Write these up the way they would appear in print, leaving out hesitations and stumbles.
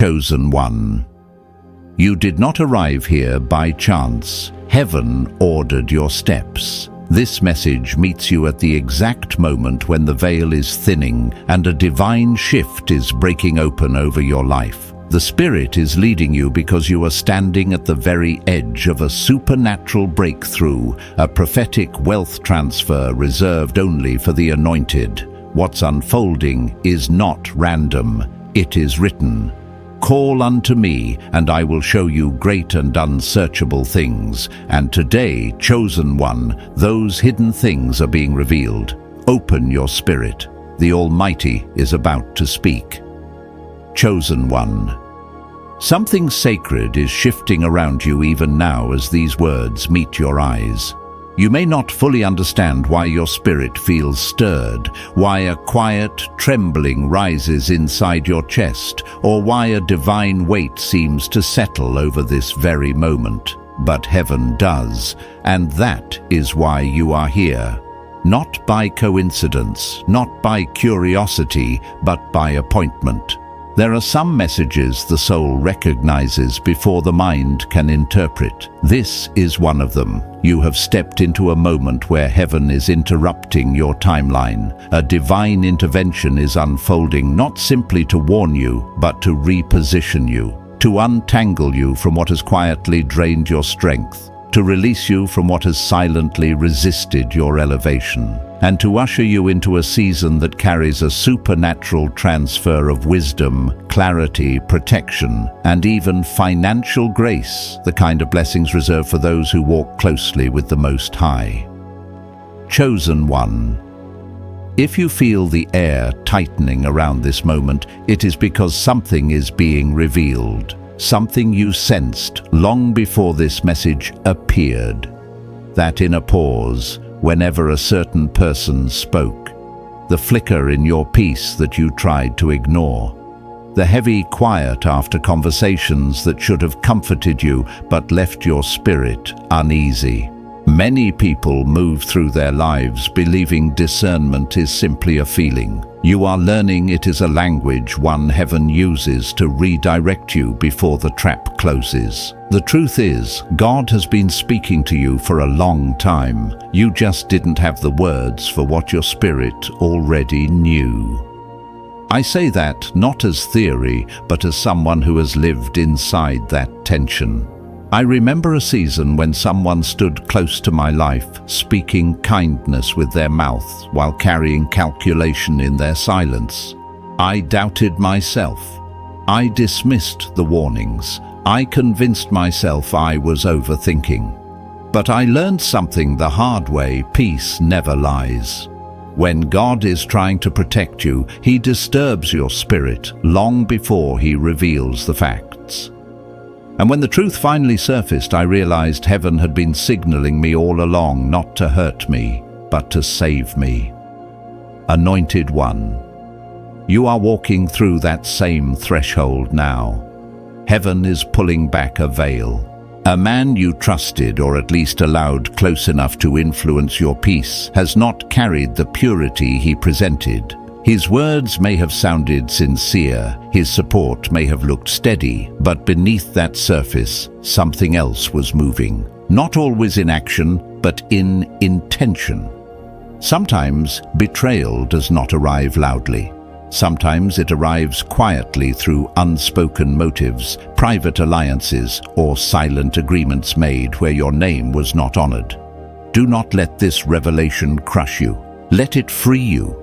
Chosen one. You did not arrive here by chance. Heaven ordered your steps. This message meets you at the exact moment when the veil is thinning and a divine shift is breaking open over your life. The Spirit is leading you because you are standing at the very edge of a supernatural breakthrough, a prophetic wealth transfer reserved only for the anointed. What's unfolding is not random, it is written. Call unto me, and I will show you great and unsearchable things. And today, chosen one, those hidden things are being revealed. Open your spirit. The Almighty is about to speak. Chosen one. Something sacred is shifting around you even now as these words meet your eyes. You may not fully understand why your spirit feels stirred, why a quiet trembling rises inside your chest, or why a divine weight seems to settle over this very moment. But heaven does, and that is why you are here. Not by coincidence, not by curiosity, but by appointment. There are some messages the soul recognizes before the mind can interpret. This is one of them. You have stepped into a moment where heaven is interrupting your timeline. A divine intervention is unfolding, not simply to warn you, but to reposition you, to untangle you from what has quietly drained your strength, to release you from what has silently resisted your elevation, and to usher you into a season that carries a supernatural transfer of wisdom, clarity, protection, and even financial grace, the kind of blessings reserved for those who walk closely with the Most High. Chosen one. If you feel the air tightening around this moment, it is because something is being revealed. Something you sensed long before this message appeared. That inner pause, whenever a certain person spoke. The flicker in your peace that you tried to ignore. The heavy quiet after conversations that should have comforted you but left your spirit uneasy. Many people move through their lives believing discernment is simply a feeling. You are learning it is a language one heaven uses to redirect you before the trap closes. The truth is, God has been speaking to you for a long time. You just didn't have the words for what your spirit already knew. I say that not as theory, but as someone who has lived inside that tension. I remember a season when someone stood close to my life, speaking kindness with their mouth while carrying calculation in their silence. I doubted myself. I dismissed the warnings. I convinced myself I was overthinking. But I learned something the hard way: peace never lies. When God is trying to protect you, He disturbs your spirit long before He reveals the facts. And when the truth finally surfaced, I realized heaven had been signaling me all along, not to hurt me, but to save me. Anointed one, you are walking through that same threshold now. Heaven is pulling back a veil. A man you trusted, or at least allowed close enough to influence your peace, has not carried the purity he presented. His words may have sounded sincere, his support may have looked steady, but beneath that surface, something else was moving. Not always in action, but in intention. Sometimes betrayal does not arrive loudly. Sometimes it arrives quietly through unspoken motives, private alliances, or silent agreements made where your name was not honored. Do not let this revelation crush you. Let it free you.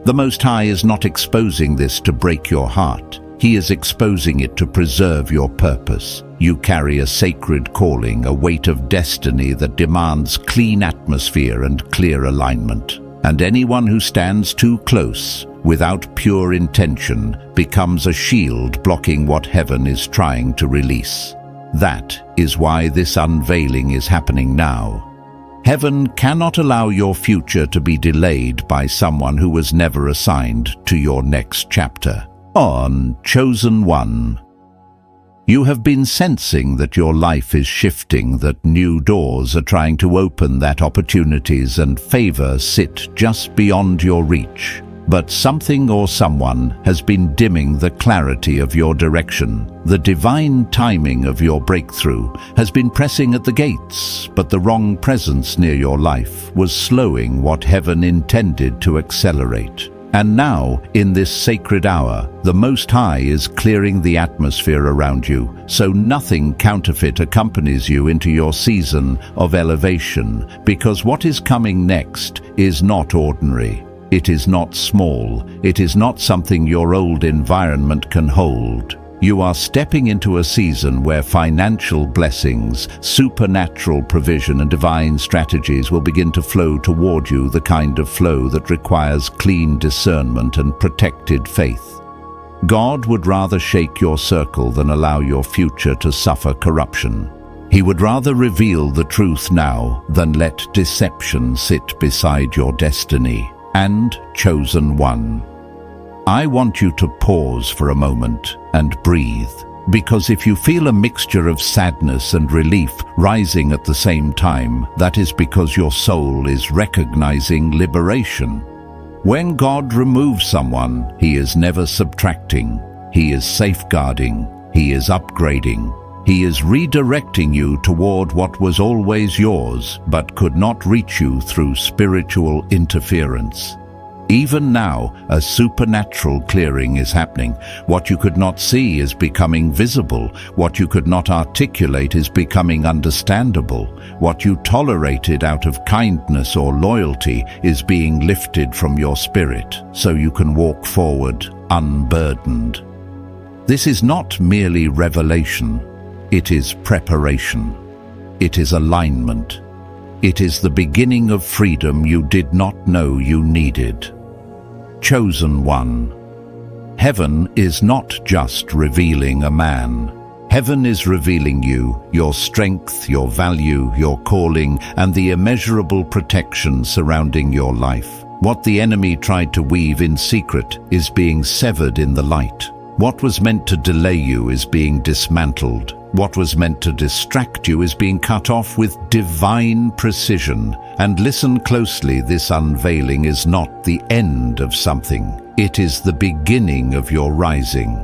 The Most High is not exposing this to break your heart. He is exposing it to preserve your purpose. You carry a sacred calling, a weight of destiny that demands clean atmosphere and clear alignment. And anyone who stands too close, without pure intention, becomes a shield blocking what heaven is trying to release. That is why this unveiling is happening now. Heaven cannot allow your future to be delayed by someone who was never assigned to your next chapter. On Chosen One, you have been sensing that your life is shifting, that new doors are trying to open, that opportunities and favor sit just beyond your reach. But something or someone has been dimming the clarity of your direction. The divine timing of your breakthrough has been pressing at the gates, but the wrong presence near your life was slowing what heaven intended to accelerate. And now, in this sacred hour, the Most High is clearing the atmosphere around you, so nothing counterfeit accompanies you into your season of elevation, because what is coming next is not ordinary. It is not small. It is not something your old environment can hold. You are stepping into a season where financial blessings, supernatural provision, and divine strategies will begin to flow toward you, the kind of flow that requires clean discernment and protected faith. God would rather shake your circle than allow your future to suffer corruption. He would rather reveal the truth now than let deception sit beside your destiny. And chosen one, I want you to pause for a moment and breathe, because if you feel a mixture of sadness and relief rising at the same time, that is because your soul is recognizing liberation. When God removes someone, He is never subtracting. He is safeguarding. He is upgrading. He is redirecting you toward what was always yours, but could not reach you through spiritual interference. Even now, a supernatural clearing is happening. What you could not see is becoming visible. What you could not articulate is becoming understandable. What you tolerated out of kindness or loyalty is being lifted from your spirit, so you can walk forward unburdened. This is not merely revelation. It is preparation. It is alignment. It is the beginning of freedom you did not know you needed. Chosen one. Heaven is not just revealing a man. Heaven is revealing you, your strength, your value, your calling, and the immeasurable protection surrounding your life. What the enemy tried to weave in secret is being severed in the light. What was meant to delay you is being dismantled. What was meant to distract you is being cut off with divine precision. And listen closely, this unveiling is not the end of something. It is the beginning of your rising.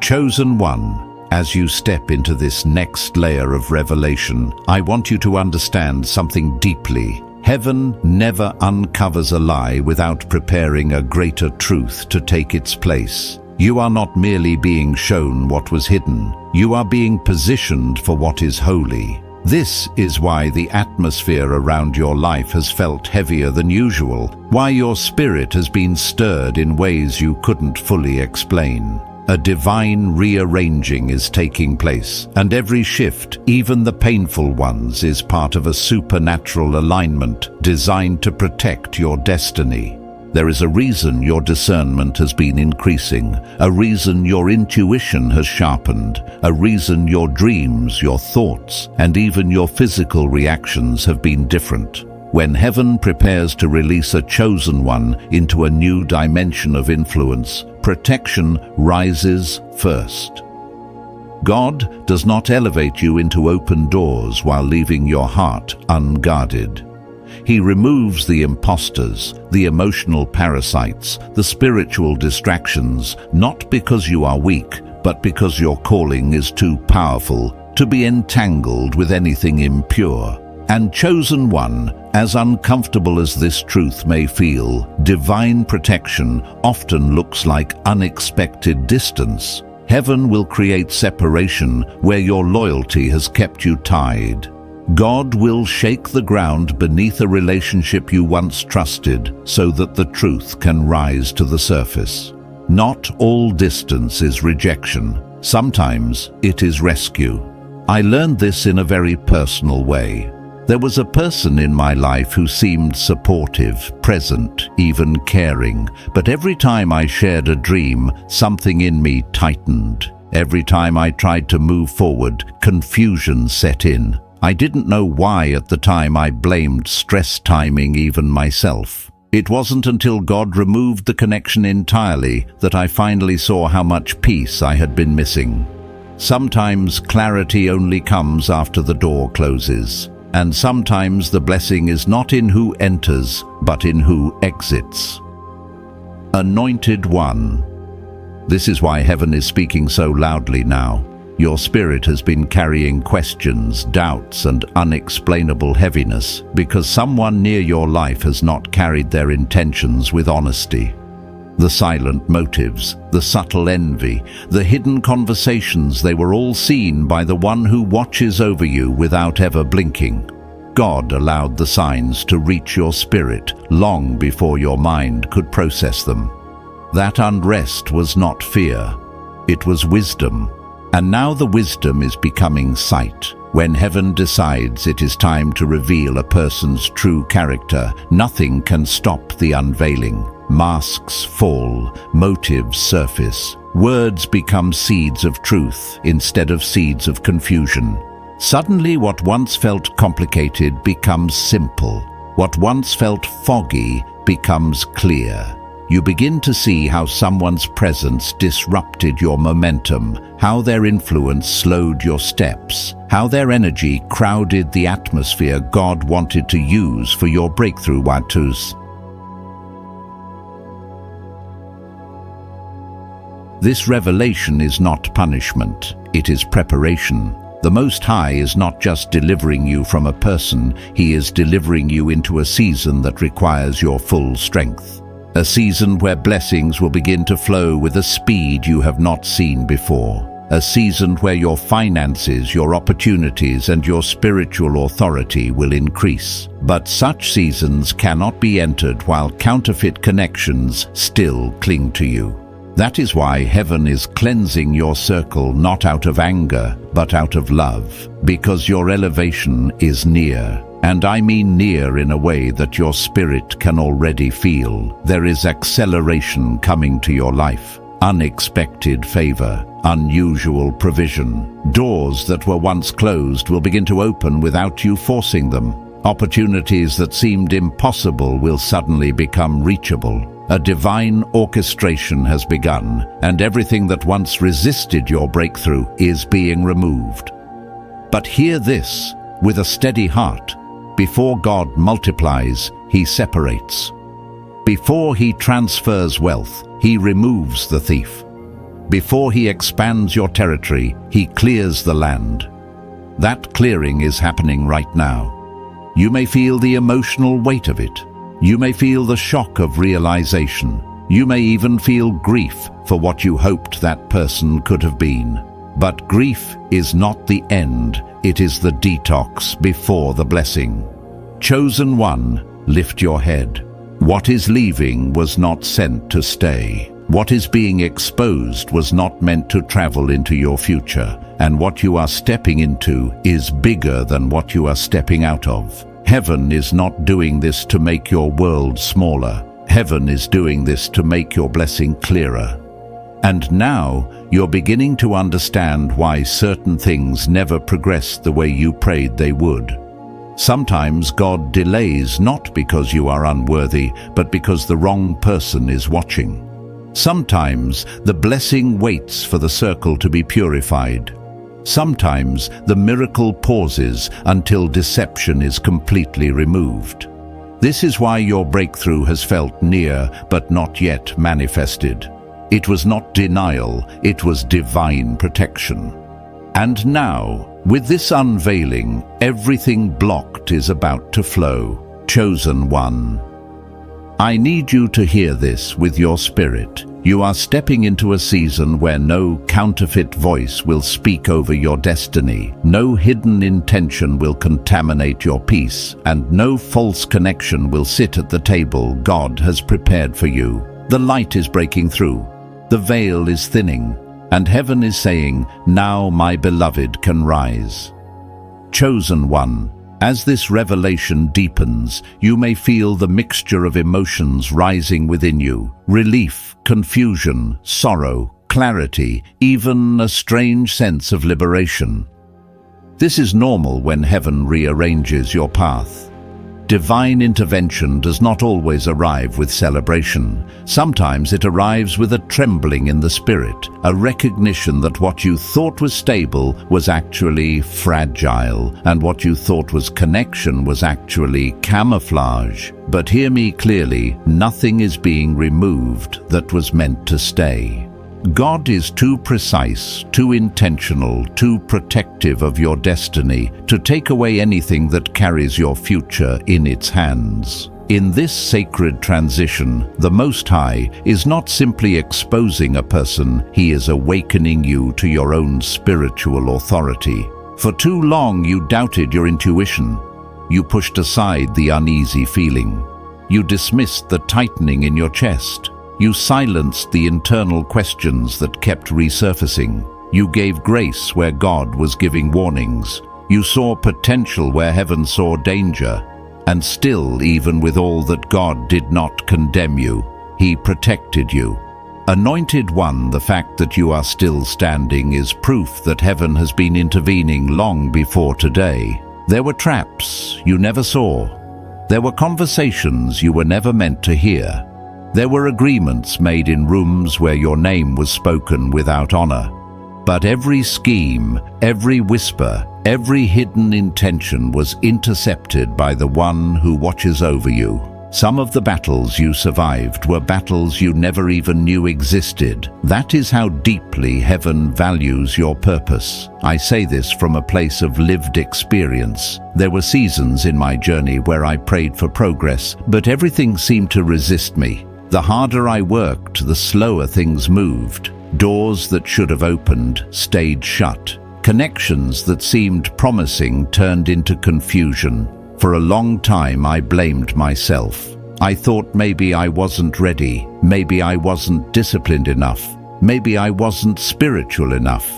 Chosen one, as you step into this next layer of revelation, I want you to understand something deeply. Heaven never uncovers a lie without preparing a greater truth to take its place. You are not merely being shown what was hidden. You are being positioned for what is holy. This is why the atmosphere around your life has felt heavier than usual, why your spirit has been stirred in ways you couldn't fully explain. A divine rearranging is taking place, and every shift, even the painful ones, is part of a supernatural alignment designed to protect your destiny. There is a reason your discernment has been increasing, a reason your intuition has sharpened, a reason your dreams, your thoughts, and even your physical reactions have been different. When heaven prepares to release a chosen one into a new dimension of influence, protection rises first. God does not elevate you into open doors while leaving your heart unguarded. He removes the imposters, the emotional parasites, the spiritual distractions, not because you are weak, but because your calling is too powerful to be entangled with anything impure. And chosen one, as uncomfortable as this truth may feel, divine protection often looks like unexpected distance. Heaven will create separation where your loyalty has kept you tied. God will shake the ground beneath a relationship you once trusted so that the truth can rise to the surface. Not all distance is rejection. Sometimes it is rescue. I learned this in a very personal way. There was a person in my life who seemed supportive, present, even caring, but every time I shared a dream, something in me tightened. Every time I tried to move forward, confusion set in. I didn't know why at the time. I blamed stress timing, even myself. It wasn't until God removed the connection entirely that I finally saw how much peace I had been missing. Sometimes clarity only comes after the door closes, and sometimes the blessing is not in who enters, but in who exits. Anointed One. This is why heaven is speaking so loudly now. Your spirit has been carrying questions, doubts, and unexplainable heaviness because someone near your life has not carried their intentions with honesty. The silent motives, the subtle envy, the hidden conversations, they were all seen by the one who watches over you without ever blinking. God allowed the signs to reach your spirit long before your mind could process them. That unrest was not fear, it was wisdom. And now the wisdom is becoming sight. When heaven decides it is time to reveal a person's true character, nothing can stop the unveiling. Masks fall, motives surface. Words become seeds of truth instead of seeds of confusion. Suddenly, what once felt complicated becomes simple. What once felt foggy becomes clear. You begin to see how someone's presence disrupted your momentum, how their influence slowed your steps, how their energy crowded the atmosphere God wanted to use for your breakthrough. This revelation is not punishment, it is preparation. The Most High is not just delivering you from a person, He is delivering you into a season that requires your full strength. A season where blessings will begin to flow with a speed you have not seen before. A season where your finances, your opportunities, and your spiritual authority will increase. But such seasons cannot be entered while counterfeit connections still cling to you. That is why heaven is cleansing your circle not out of anger, but out of love, because your elevation is near. And I mean near in a way that your spirit can already feel. There is acceleration coming to your life, unexpected favor, unusual provision. Doors that were once closed will begin to open without you forcing them. Opportunities that seemed impossible will suddenly become reachable. A divine orchestration has begun, and everything that once resisted your breakthrough is being removed. But hear this, with a steady heart. Before God multiplies, He separates. Before He transfers wealth, He removes the thief. Before He expands your territory, He clears the land. That clearing is happening right now. You may feel the emotional weight of it. You may feel the shock of realization. You may even feel grief for what you hoped that person could have been. But grief is not the end. It is the detox before the blessing. Chosen one, lift your head. What is leaving was not sent to stay. What is being exposed was not meant to travel into your future. And what you are stepping into is bigger than what you are stepping out of. Heaven is not doing this to make your world smaller. Heaven is doing this to make your blessing clearer. And now, you're beginning to understand why certain things never progressed the way you prayed they would. Sometimes God delays not because you are unworthy, but because the wrong person is watching. Sometimes the blessing waits for the circle to be purified. Sometimes the miracle pauses until deception is completely removed. This is why your breakthrough has felt near but not yet manifested. It was not denial, it was divine protection. And now, with this unveiling, everything blocked is about to flow. Chosen one. I need you to hear this with your spirit. You are stepping into a season where no counterfeit voice will speak over your destiny, no hidden intention will contaminate your peace, and no false connection will sit at the table God has prepared for you. The light is breaking through. The veil is thinning, and heaven is saying, "Now my beloved can rise." Chosen one, as this revelation deepens, you may feel the mixture of emotions rising within you: relief, confusion, sorrow, clarity, even a strange sense of liberation. This is normal when heaven rearranges your path. Divine intervention does not always arrive with celebration. Sometimes it arrives with a trembling in the spirit, a recognition that what you thought was stable was actually fragile, and what you thought was connection was actually camouflage. But hear me clearly, nothing is being removed that was meant to stay. God is too precise, too intentional, too protective of your destiny to take away anything that carries your future in its hands. In this sacred transition, the Most High is not simply exposing a person, He is awakening you to your own spiritual authority. For too long you doubted your intuition. You pushed aside the uneasy feeling. You dismissed the tightening in your chest. You silenced the internal questions that kept resurfacing. You gave grace where God was giving warnings. You saw potential where heaven saw danger. And still, even with all that, God did not condemn you. He protected you. Anointed One, the fact that you are still standing is proof that heaven has been intervening long before today. There were traps you never saw. There were conversations you were never meant to hear. There were agreements made in rooms where your name was spoken without honor. But every scheme, every whisper, every hidden intention was intercepted by the One who watches over you. Some of the battles you survived were battles you never even knew existed. That is how deeply heaven values your purpose. I say this from a place of lived experience. There were seasons in my journey where I prayed for progress, but everything seemed to resist me. The harder I worked, the slower things moved. Doors that should have opened stayed shut. Connections that seemed promising turned into confusion. For a long time I blamed myself. I thought maybe I wasn't ready, maybe I wasn't disciplined enough, maybe I wasn't spiritual enough.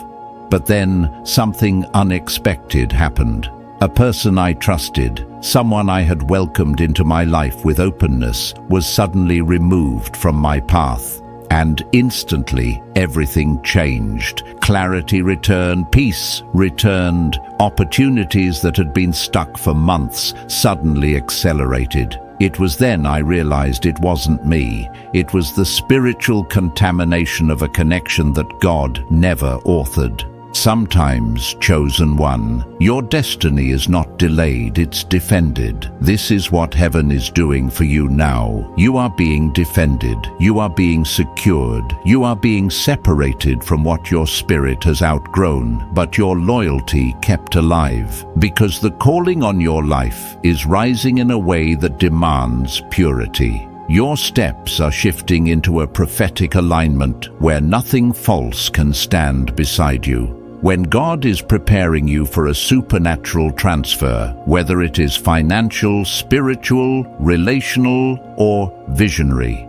But then something unexpected happened. A person I trusted, someone I had welcomed into my life with openness, was suddenly removed from my path. And instantly, everything changed. Clarity returned, peace returned. Opportunities that had been stuck for months suddenly accelerated. It was then I realized it wasn't me. It was the spiritual contamination of a connection that God never authored. Sometimes, chosen one, your destiny is not delayed, it's defended. This is what heaven is doing for you now. You are being defended. You are being secured. You are being separated from what your spirit has outgrown, but your loyalty kept alive. Because the calling on your life is rising in a way that demands purity. Your steps are shifting into a prophetic alignment where nothing false can stand beside you. When God is preparing you for a supernatural transfer, whether it is financial, spiritual, relational, or visionary,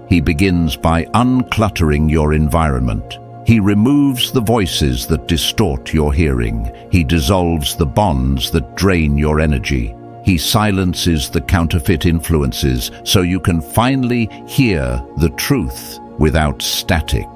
He begins by uncluttering your environment. He removes the voices that distort your hearing. He dissolves the bonds that drain your energy. He silences the counterfeit influences so you can finally hear the truth without static.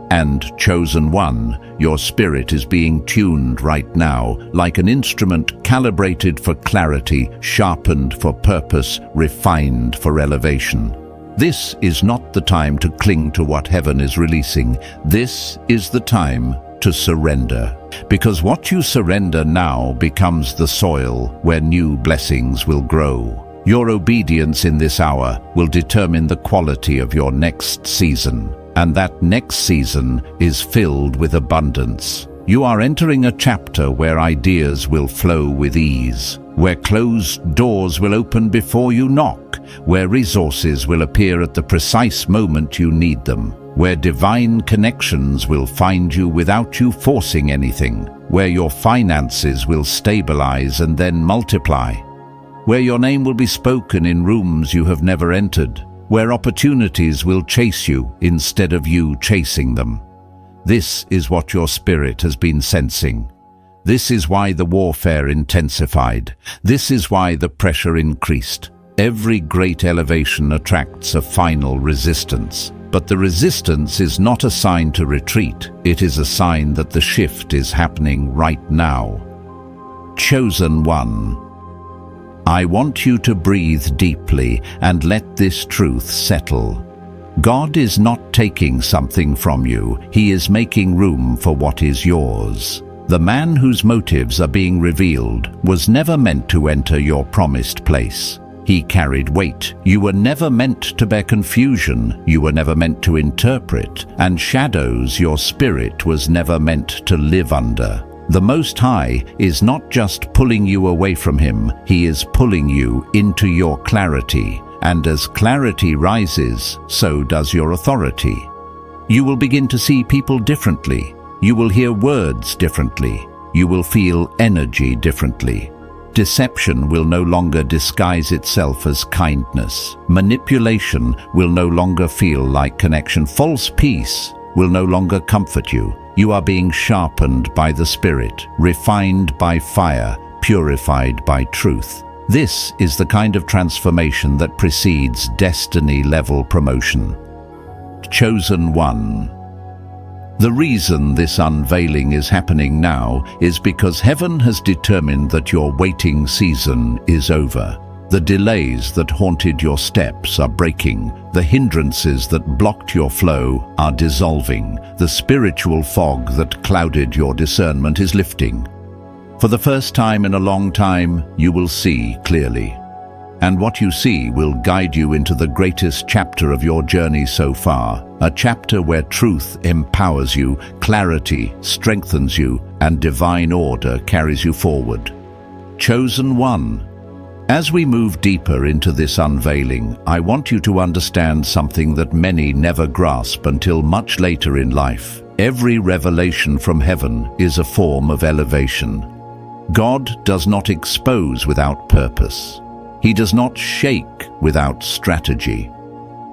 And chosen one, your spirit is being tuned right now, like an instrument calibrated for clarity, sharpened for purpose, refined for elevation. This is not the time to cling to what heaven is releasing. This is the time to surrender. Because what you surrender now becomes the soil where new blessings will grow. Your obedience in this hour will determine the quality of your next season. And that next season is filled with abundance. You are entering a chapter where ideas will flow with ease, where closed doors will open before you knock, where resources will appear at the precise moment you need them, where divine connections will find you without you forcing anything, where your finances will stabilize and then multiply, where your name will be spoken in rooms you have never entered, where opportunities will chase you instead of you chasing them. This is what your spirit has been sensing. This is why the warfare intensified. This is why the pressure increased. Every great elevation attracts a final resistance. But the resistance is not a sign to retreat. It is a sign that the shift is happening right now. Chosen one. I want you to breathe deeply and let this truth settle. God is not taking something from you. He is making room for what is yours. The man whose motives are being revealed was never meant to enter your promised place. He carried weight. You were never meant to bear confusion. You were never meant to interpret. And shadows your spirit was never meant to live under. The Most High is not just pulling you away from Him. He is pulling you into your clarity. And as clarity rises, so does your authority. You will begin to see people differently. You will hear words differently. You will feel energy differently. Deception will no longer disguise itself as kindness. Manipulation will no longer feel like connection. False peace will no longer comfort you. You are being sharpened by the Spirit, refined by fire, purified by truth. This is the kind of transformation that precedes destiny-level promotion. Chosen one. The reason this unveiling is happening now is because heaven has determined that your waiting season is over. The delays that haunted your steps are breaking. The hindrances that blocked your flow are dissolving. The spiritual fog that clouded your discernment is lifting. For the first time in a long time, you will see clearly. And what you see will guide you into the greatest chapter of your journey so far, a chapter where truth empowers you, clarity strengthens you, and divine order carries you forward. Chosen one. As we move deeper into this unveiling, I want you to understand something that many never grasp until much later in life. Every revelation from heaven is a form of elevation. God does not expose without purpose. He does not shake without strategy.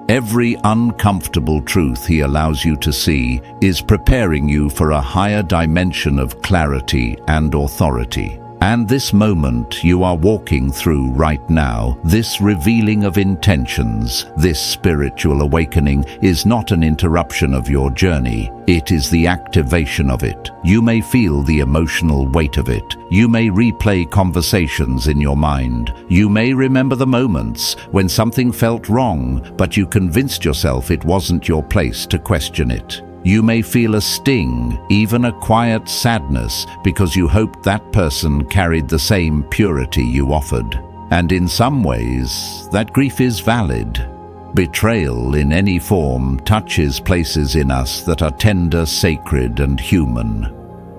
Every uncomfortable truth He allows you to see is preparing you for a higher dimension of clarity and authority. And this moment you are walking through right now, this revealing of intentions, this spiritual awakening, is not an interruption of your journey. It is the activation of it. You may feel the emotional weight of it. You may replay conversations in your mind. You may remember the moments when something felt wrong, but you convinced yourself it wasn't your place to question it. You may feel a sting, even a quiet sadness, because you hoped that person carried the same purity you offered. And in some ways, that grief is valid. Betrayal in any form touches places in us that are tender, sacred, and human.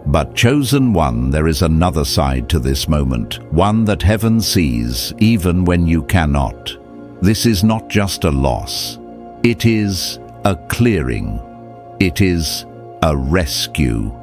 But chosen one, there is another side to this moment, one that heaven sees even when you cannot. This is not just a loss. It is a clearing. It is a rescue.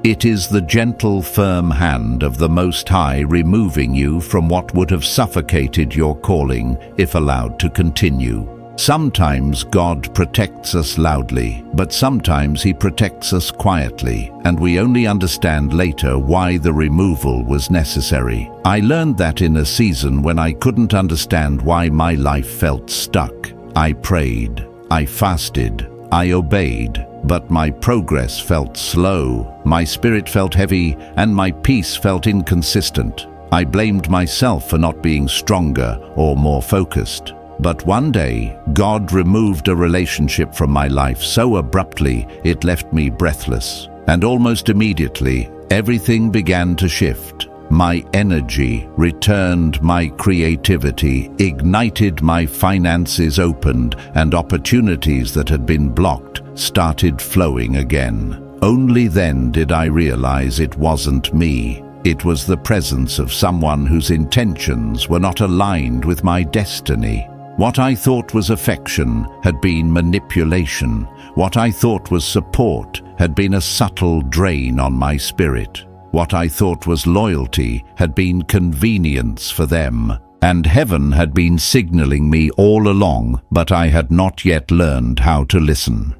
It is the gentle, firm hand of the Most High removing you from what would have suffocated your calling if allowed to continue. Sometimes God protects us loudly, but sometimes He protects us quietly, and we only understand later why the removal was necessary. I learned that in a season when I couldn't understand why my life felt stuck. I prayed, I fasted, I obeyed, but my progress felt slow, my spirit felt heavy, and my peace felt inconsistent. I blamed myself for not being stronger or more focused. But one day, God removed a relationship from my life so abruptly it left me breathless. And almost immediately, everything began to shift. My energy returned, my creativity ignited, my finances opened, and opportunities that had been blocked started flowing again. Only then did I realize it wasn't me. It was the presence of someone whose intentions were not aligned with my destiny. What I thought was affection had been manipulation. What I thought was support had been a subtle drain on my spirit. What I thought was loyalty had been convenience for them. And heaven had been signaling me all along, but I had not yet learned how to listen.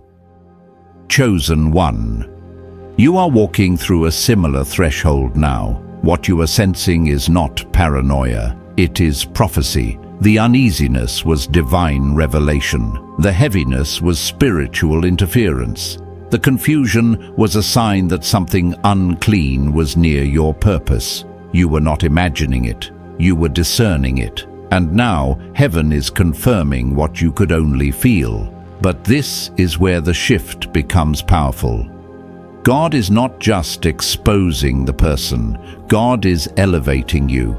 Chosen one. You are walking through a similar threshold now. What you are sensing is not paranoia. It is prophecy. The uneasiness was divine revelation. The heaviness was spiritual interference. The confusion was a sign that something unclean was near your purpose. You were not imagining it. you were discerning it. And now, heaven is confirming what you could only feel. But this is where the shift becomes powerful. God is not just exposing the person. God is elevating you.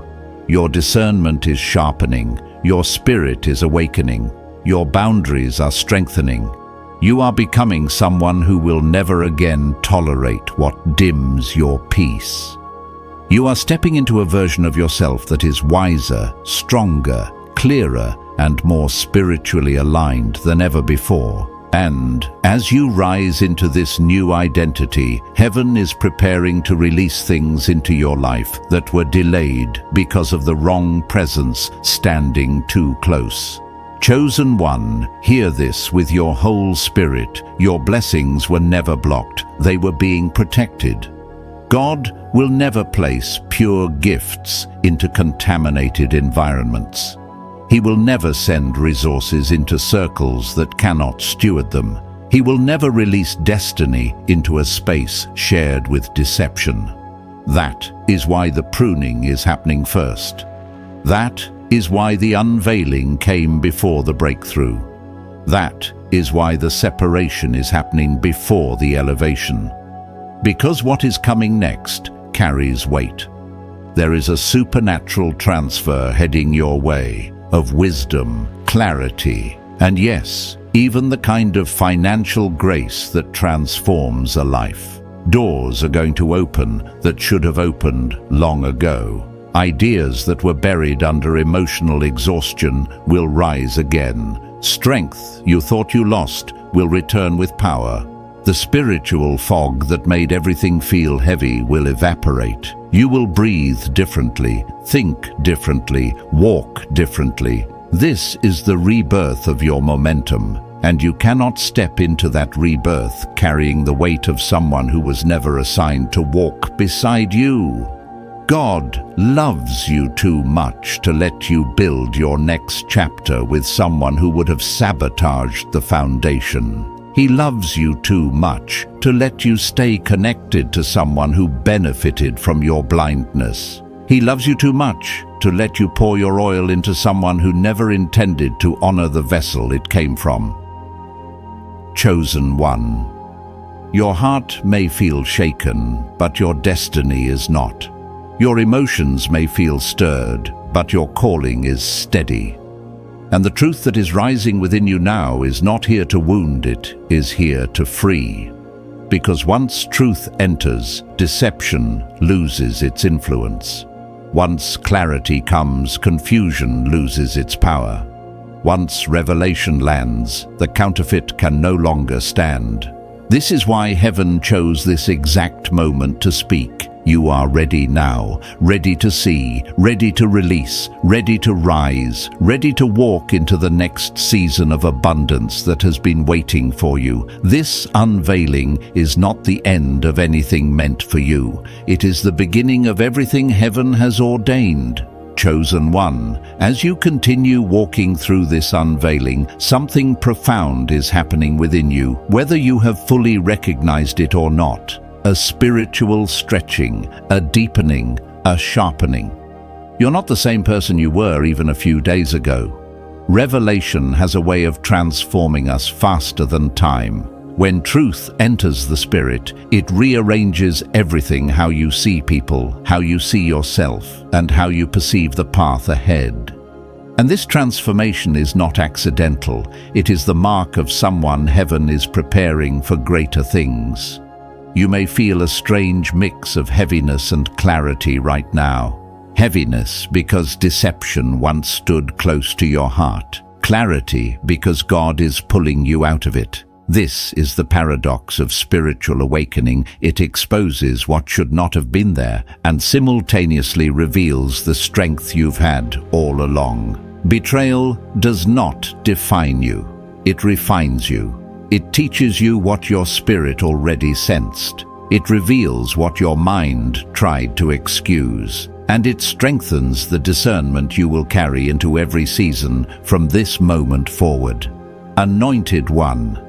Your discernment is sharpening. Your spirit is awakening. Your boundaries are strengthening. You are becoming someone who will never again tolerate what dims your peace. You are stepping into a version of yourself that is wiser, stronger, clearer, and more spiritually aligned than ever before. And as you rise into this new identity, heaven is preparing to release things into your life that were delayed because of the wrong presence standing too close. Chosen one, hear this with your whole spirit. Your blessings were never blocked. They were being protected. God will never place pure gifts into contaminated environments. He will never send resources into circles that cannot steward them. He will never release destiny into a space shared with deception. That is why the pruning is happening first. That is why the unveiling came before the breakthrough. That is why the separation is happening before the elevation. Because what is coming next carries weight. There is a supernatural transfer heading your way of wisdom, clarity, and yes, even the kind of financial grace that transforms a life. Doors are going to open that should have opened long ago. Ideas that were buried under emotional exhaustion will rise again. Strength you thought you lost will return with power. The spiritual fog that made everything feel heavy will evaporate. You will breathe differently, think differently, walk differently. This is the rebirth of your momentum, and you cannot step into that rebirth carrying the weight of someone who was never assigned to walk beside you. God loves you too much to let you build your next chapter with someone who would have sabotaged the foundation. He loves you too much to let you stay connected to someone who benefited from your blindness. He loves you too much to let you pour your oil into someone who never intended to honor the vessel it came from. Chosen one. Your heart may feel shaken, but your destiny is not. Your emotions may feel stirred, but your calling is steady. And the truth that is rising within you now is not here to wound, it is here to free. Because once truth enters, deception loses its influence. Once clarity comes, confusion loses its power. Once revelation lands, the counterfeit can no longer stand. This is why heaven chose this exact moment to speak. You are ready now, ready to see, ready to release, ready to rise, ready to walk into the next season of abundance that has been waiting for you. This unveiling is not the end of anything meant for you. It is the beginning of everything heaven has ordained. Chosen one, as you continue walking through this unveiling, something profound is happening within you, whether you have fully recognized it or not. A spiritual stretching, a deepening, a sharpening. You're not the same person you were even a few days ago. Revelation has a way of transforming us faster than time. When truth enters the spirit, it rearranges everything: how you see people, how you see yourself, and how you perceive the path ahead. And this transformation is not accidental. It is the mark of someone heaven is preparing for greater things. You may feel a strange mix of heaviness and clarity right now. Heaviness because deception once stood close to your heart. Clarity because God is pulling you out of it. This is the paradox of spiritual awakening. It exposes what should not have been there and simultaneously reveals the strength you've had all along. Betrayal does not define you. It refines you. It teaches you what your spirit already sensed. It reveals what your mind tried to excuse. And it strengthens the discernment you will carry into every season from this moment forward. Anointed one.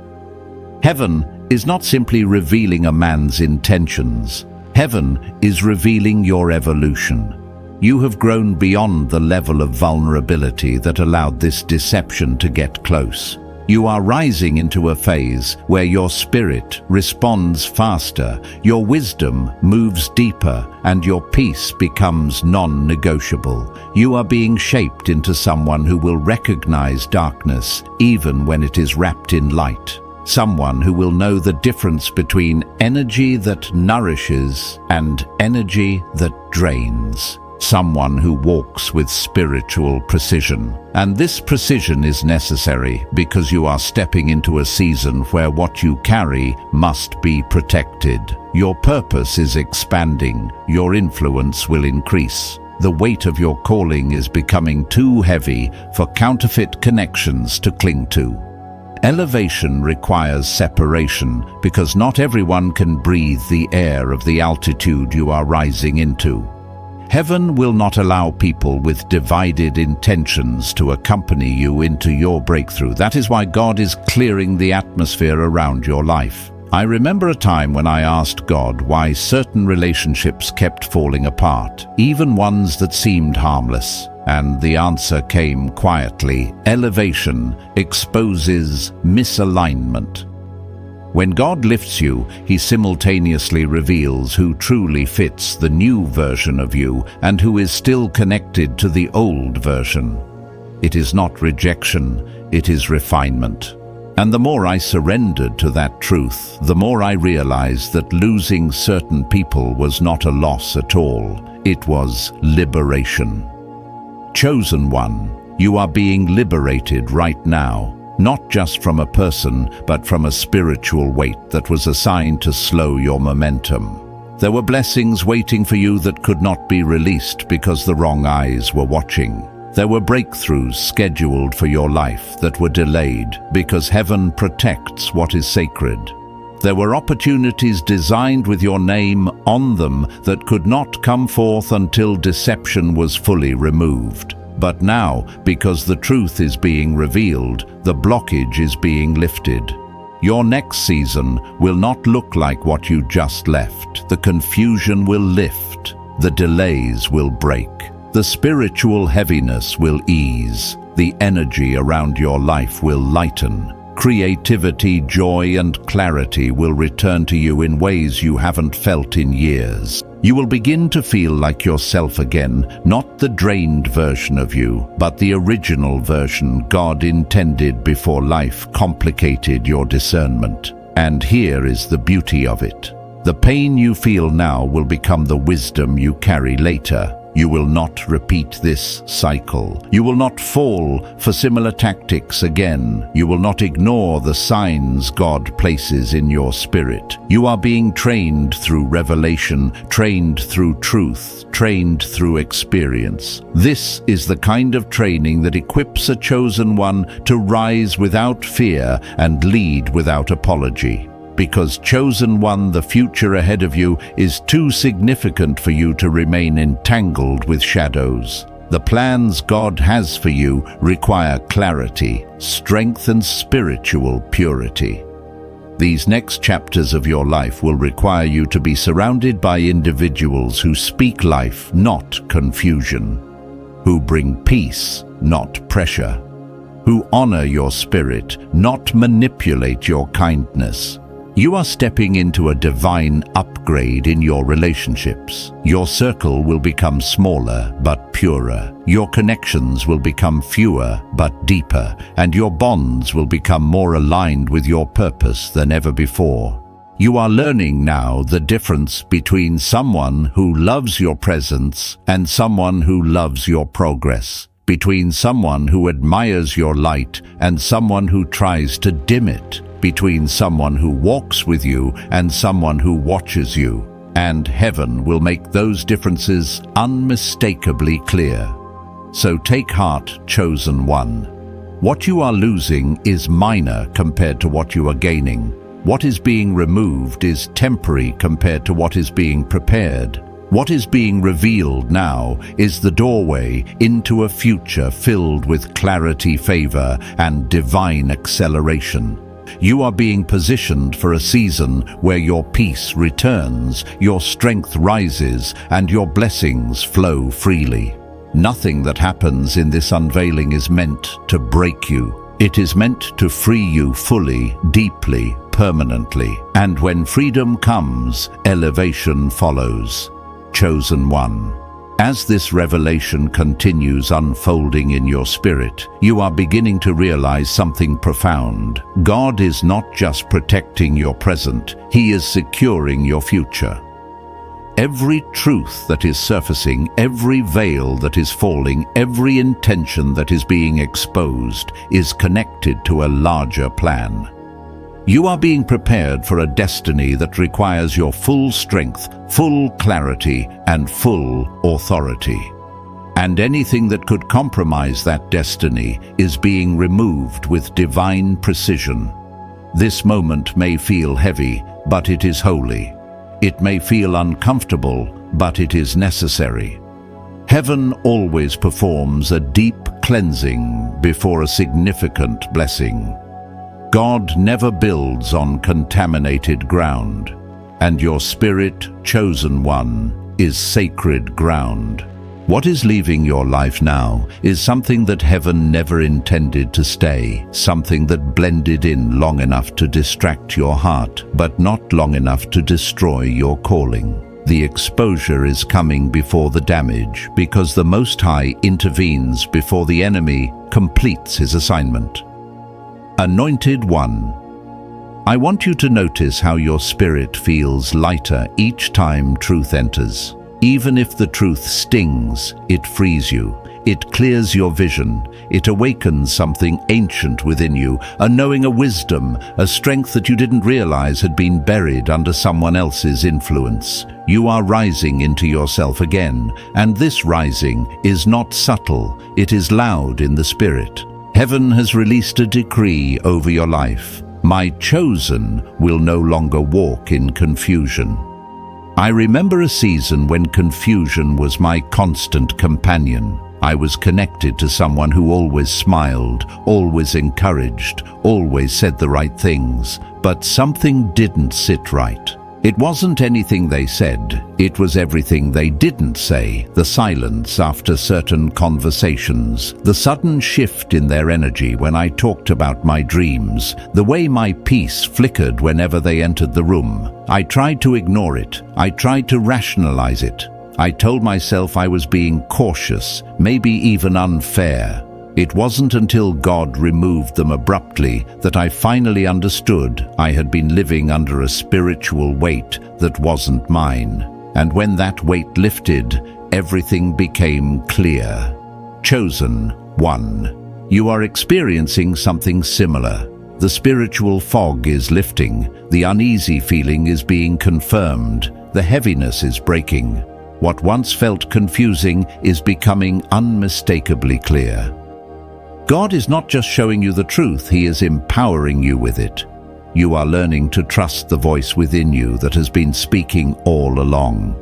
Heaven is not simply revealing a man's intentions. Heaven is revealing your evolution. You have grown beyond the level of vulnerability that allowed this deception to get close. You are rising into a phase where your spirit responds faster, your wisdom moves deeper, and your peace becomes non-negotiable. You are being shaped into someone who will recognize darkness even when it is wrapped in light. Someone who will know the difference between energy that nourishes and energy that drains. Someone who walks with spiritual precision. And this precision is necessary because you are stepping into a season where what you carry must be protected. Your purpose is expanding. Your influence will increase. The weight of your calling is becoming too heavy for counterfeit connections to cling to. Elevation requires separation because not everyone can breathe the air of the altitude you are rising into. Heaven will not allow people with divided intentions to accompany you into your breakthrough. That is why God is clearing the atmosphere around your life. I remember a time when I asked God why certain relationships kept falling apart, even ones that seemed harmless. And the answer came quietly. Elevation exposes misalignment. When God lifts you, He simultaneously reveals who truly fits the new version of you and who is still connected to the old version. It is not rejection, it is refinement. And the more I surrendered to that truth, the more I realized that losing certain people was not a loss at all. It was liberation. Chosen one, you are being liberated right now. Not just from a person, but from a spiritual weight that was assigned to slow your momentum. There were blessings waiting for you that could not be released because the wrong eyes were watching. There were breakthroughs scheduled for your life that were delayed because heaven protects what is sacred. There were opportunities designed with your name on them that could not come forth until deception was fully removed. But now, because the truth is being revealed, the blockage is being lifted. Your next season will not look like what you just left. The confusion will lift. The delays will break. The spiritual heaviness will ease. The energy around your life will lighten. Creativity, joy, and clarity will return to you in ways you haven't felt in years. You will begin to feel like yourself again, not the drained version of you, but the original version God intended before life complicated your discernment. And here is the beauty of it. The pain you feel now will become the wisdom you carry later. You will not repeat this cycle. You will not fall for similar tactics again. You will not ignore the signs God places in your spirit. You are being trained through revelation, trained through truth, trained through experience. This is the kind of training that equips a chosen one to rise without fear and lead without apology. Because chosen one, the future ahead of you is too significant for you to remain entangled with shadows. The plans God has for you require clarity, strength, and spiritual purity. These next chapters of your life will require you to be surrounded by individuals who speak life, not confusion, who bring peace, not pressure, who honor your spirit, not manipulate your kindness. You are stepping into a divine upgrade in your relationships. Your circle will become smaller but purer. Your connections will become fewer but deeper, and your bonds will become more aligned with your purpose than ever before. You are learning now the difference between someone who loves your presence and someone who loves your progress, between someone who admires your light and someone who tries to dim it, between someone who walks with you and someone who watches you. And heaven will make those differences unmistakably clear. So take heart, chosen one. What you are losing is minor compared to what you are gaining. What is being removed is temporary compared to what is being prepared. What is being revealed now is the doorway into a future filled with clarity, favor, and divine acceleration. You are being positioned for a season where your peace returns, your strength rises, and your blessings flow freely. Nothing that happens in this unveiling is meant to break you. It is meant to free you fully, deeply, permanently. And when freedom comes, elevation follows. Chosen one. As this revelation continues unfolding in your spirit, you are beginning to realize something profound. God is not just protecting your present, He is securing your future. Every truth that is surfacing, every veil that is falling, every intention that is being exposed is connected to a larger plan. You are being prepared for a destiny that requires your full strength, full clarity, and full authority. And anything that could compromise that destiny is being removed with divine precision. This moment may feel heavy, but it is holy. It may feel uncomfortable, but it is necessary. Heaven always performs a deep cleansing before a significant blessing. God never builds on contaminated ground, and your spirit, chosen one, is sacred ground. What is leaving your life now is something that heaven never intended to stay, something that blended in long enough to distract your heart, but not long enough to destroy your calling. The exposure is coming before the damage, because the Most High intervenes before the enemy completes his assignment. Anointed One. I want you to notice how your spirit feels lighter each time truth enters. Even if the truth stings, it frees you. It clears your vision. It awakens something ancient within you, a knowing, a wisdom, a strength that you didn't realize had been buried under someone else's influence. You are rising into yourself again, and this rising is not subtle, it is loud in the spirit. Heaven has released a decree over your life. My chosen will no longer walk in confusion. I remember a season when confusion was my constant companion. I was connected to someone who always smiled, always encouraged, always said the right things, but something didn't sit right. It wasn't anything they said, it was everything they didn't say. The silence after certain conversations, the sudden shift in their energy when I talked about my dreams, the way my peace flickered whenever they entered the room. I tried to ignore it. I tried to rationalize it. I told myself I was being cautious, maybe even unfair. It wasn't until God removed them abruptly that I finally understood I had been living under a spiritual weight that wasn't mine. And when that weight lifted, everything became clear. Chosen One. You are experiencing something similar. The spiritual fog is lifting. The uneasy feeling is being confirmed. The heaviness is breaking. What once felt confusing is becoming unmistakably clear. God is not just showing you the truth, He is empowering you with it. You are learning to trust the voice within you that has been speaking all along.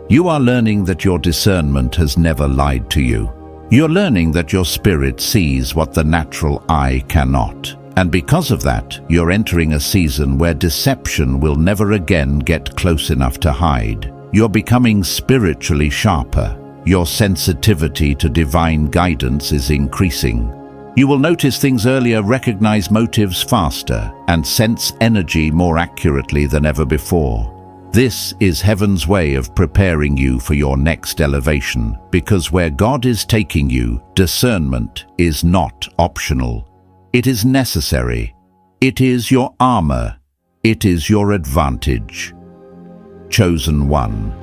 You are learning that your discernment has never lied to you. You're learning that your spirit sees what the natural eye cannot. And because of that, you're entering a season where deception will never again get close enough to hide. You're becoming spiritually sharper. Your sensitivity to divine guidance is increasing. You will notice things earlier, recognize motives faster, and sense energy more accurately than ever before. This is Heaven's way of preparing you for your next elevation, because where God is taking you, discernment is not optional. It is necessary. It is your armor. It is your advantage. Chosen One.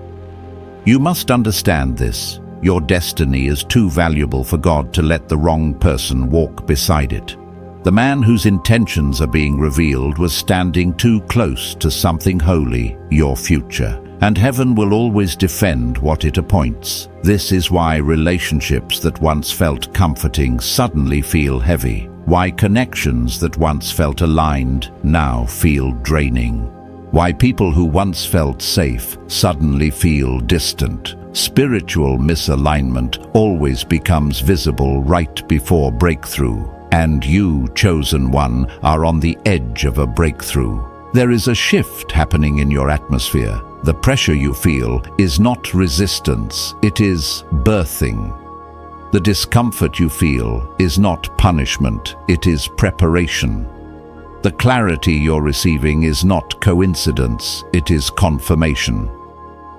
You must understand this. Your destiny is too valuable for God to let the wrong person walk beside it. The man whose intentions are being revealed was standing too close to something holy, your future. And heaven will always defend what it appoints. This is why relationships that once felt comforting suddenly feel heavy. Why connections that once felt aligned now feel draining. Why people who once felt safe suddenly feel distant. Spiritual misalignment always becomes visible right before breakthrough. and you, chosen one, are on the edge of a breakthrough. There is a shift happening in your atmosphere. The pressure you feel is not resistance, it is birthing. The discomfort you feel is not punishment, it is preparation. The clarity you're receiving is not coincidence, it is confirmation.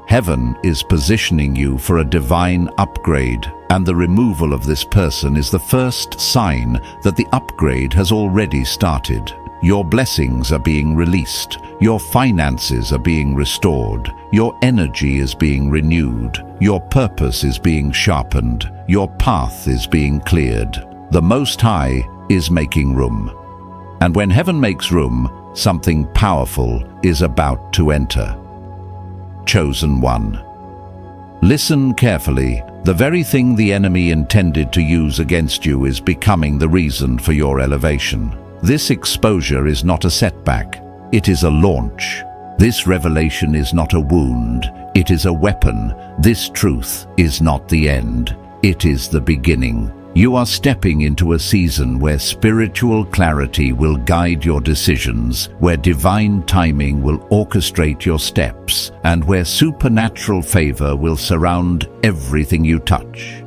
Heaven is positioning you for a divine upgrade, and the removal of this person is the first sign that the upgrade has already started. Your blessings are being released, your finances are being restored, your energy is being renewed, your purpose is being sharpened, your path is being cleared. The Most High is making room. And when heaven makes room, something powerful is about to enter. Chosen one. Listen carefully. The very thing the enemy intended to use against you is becoming the reason for your elevation. This exposure is not a setback, it is a launch. This revelation is not a wound, it is a weapon. This truth is not the end, it is the beginning. You are stepping into a season where spiritual clarity will guide your decisions, where divine timing will orchestrate your steps, and where supernatural favor will surround everything you touch.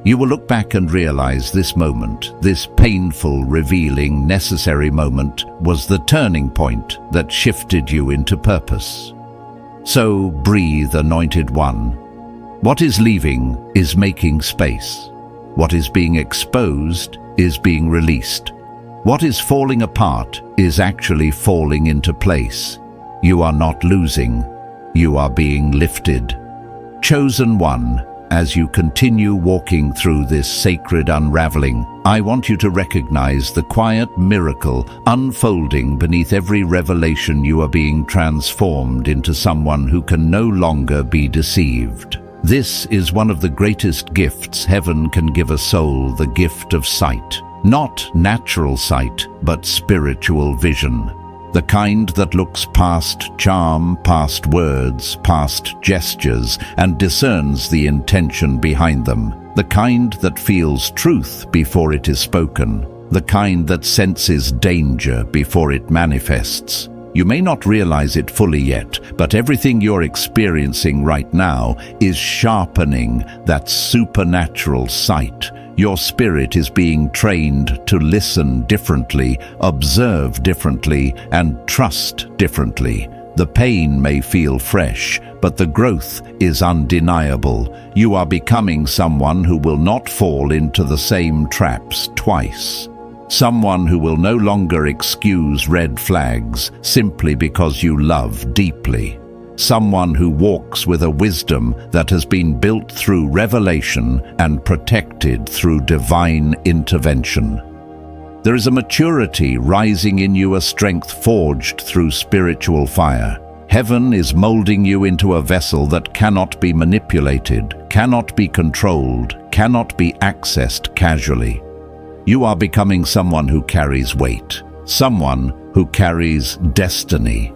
You will look back and realize this moment, this painful, revealing, necessary moment, was the turning point that shifted you into purpose. So breathe, Anointed One. What is leaving is making space. What is being exposed is being released. What is falling apart is actually falling into place. You are not losing, you are being lifted. Chosen one, as you continue walking through this sacred unraveling, I want you to recognize the quiet miracle unfolding beneath every revelation. You are being transformed into someone who can no longer be deceived. This is one of the greatest gifts heaven can give a soul, the gift of sight. Not natural sight, but spiritual vision. The kind that looks past charm, past words, past gestures, and discerns the intention behind them. The kind that feels truth before it is spoken. The kind that senses danger before it manifests. You may not realize it fully yet, but everything you're experiencing right now is sharpening that supernatural sight. Your spirit is being trained to listen differently, observe differently, and trust differently. The pain may feel fresh, but the growth is undeniable. You are becoming someone who will not fall into the same traps twice. Someone who will no longer excuse red flags simply because you love deeply. Someone who walks with a wisdom that has been built through revelation and protected through divine intervention. There is a maturity rising in you, a strength forged through spiritual fire. Heaven is molding you into a vessel that cannot be manipulated, cannot be controlled, cannot be accessed casually. You are becoming someone who carries weight, someone who carries destiny,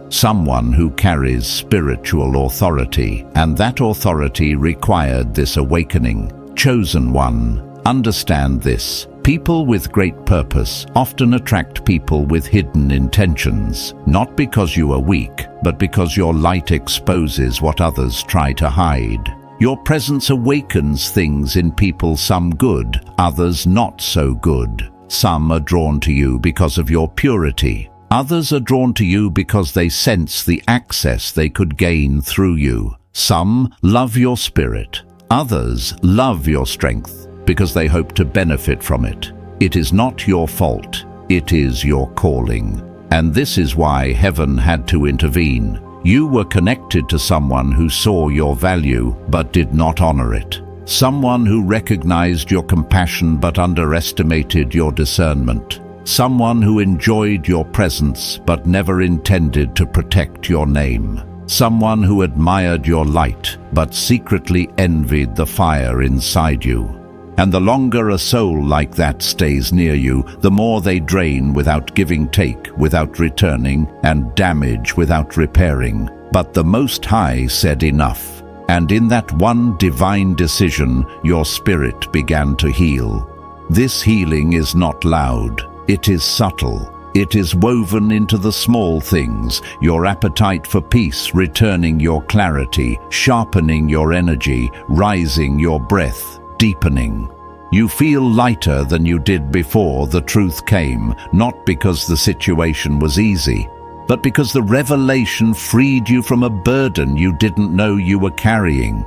someone who carries spiritual authority, and that authority required this awakening. Chosen one, understand this. People with great purpose often attract people with hidden intentions, not because you are weak, but because your light exposes what others try to hide. Your presence awakens things in people, some good, others not so good. Some are drawn to you because of your purity. Others are drawn to you because they sense the access they could gain through you. Some love your spirit. Others love your strength because they hope to benefit from it. It is not your fault. It is your calling. And this is why heaven had to intervene. You were connected to someone who saw your value but did not honor it. Someone who recognized your compassion but underestimated your discernment. Someone who enjoyed your presence but never intended to protect your name. Someone who admired your light but secretly envied the fire inside you. And the longer a soul like that stays near you, the more they drain without giving, take without returning, and damage without repairing. But the Most High said enough, and in that one divine decision, your spirit began to heal. This healing is not loud, it is subtle. It is woven into the small things, your appetite for peace, returning your clarity, sharpening your energy, rising your breath, deepening. You feel lighter than you did before the truth came, not because the situation was easy, but because the revelation freed you from a burden you didn't know you were carrying.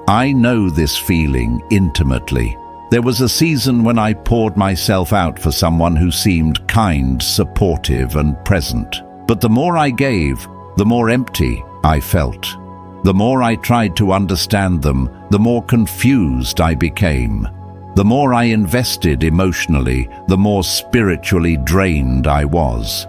I know this feeling intimately. There was a season when I poured myself out for someone who seemed kind, supportive, and present. But the more I gave, the more empty I felt. The more I tried to understand them, the more confused I became. The more I invested emotionally, the more spiritually drained I was.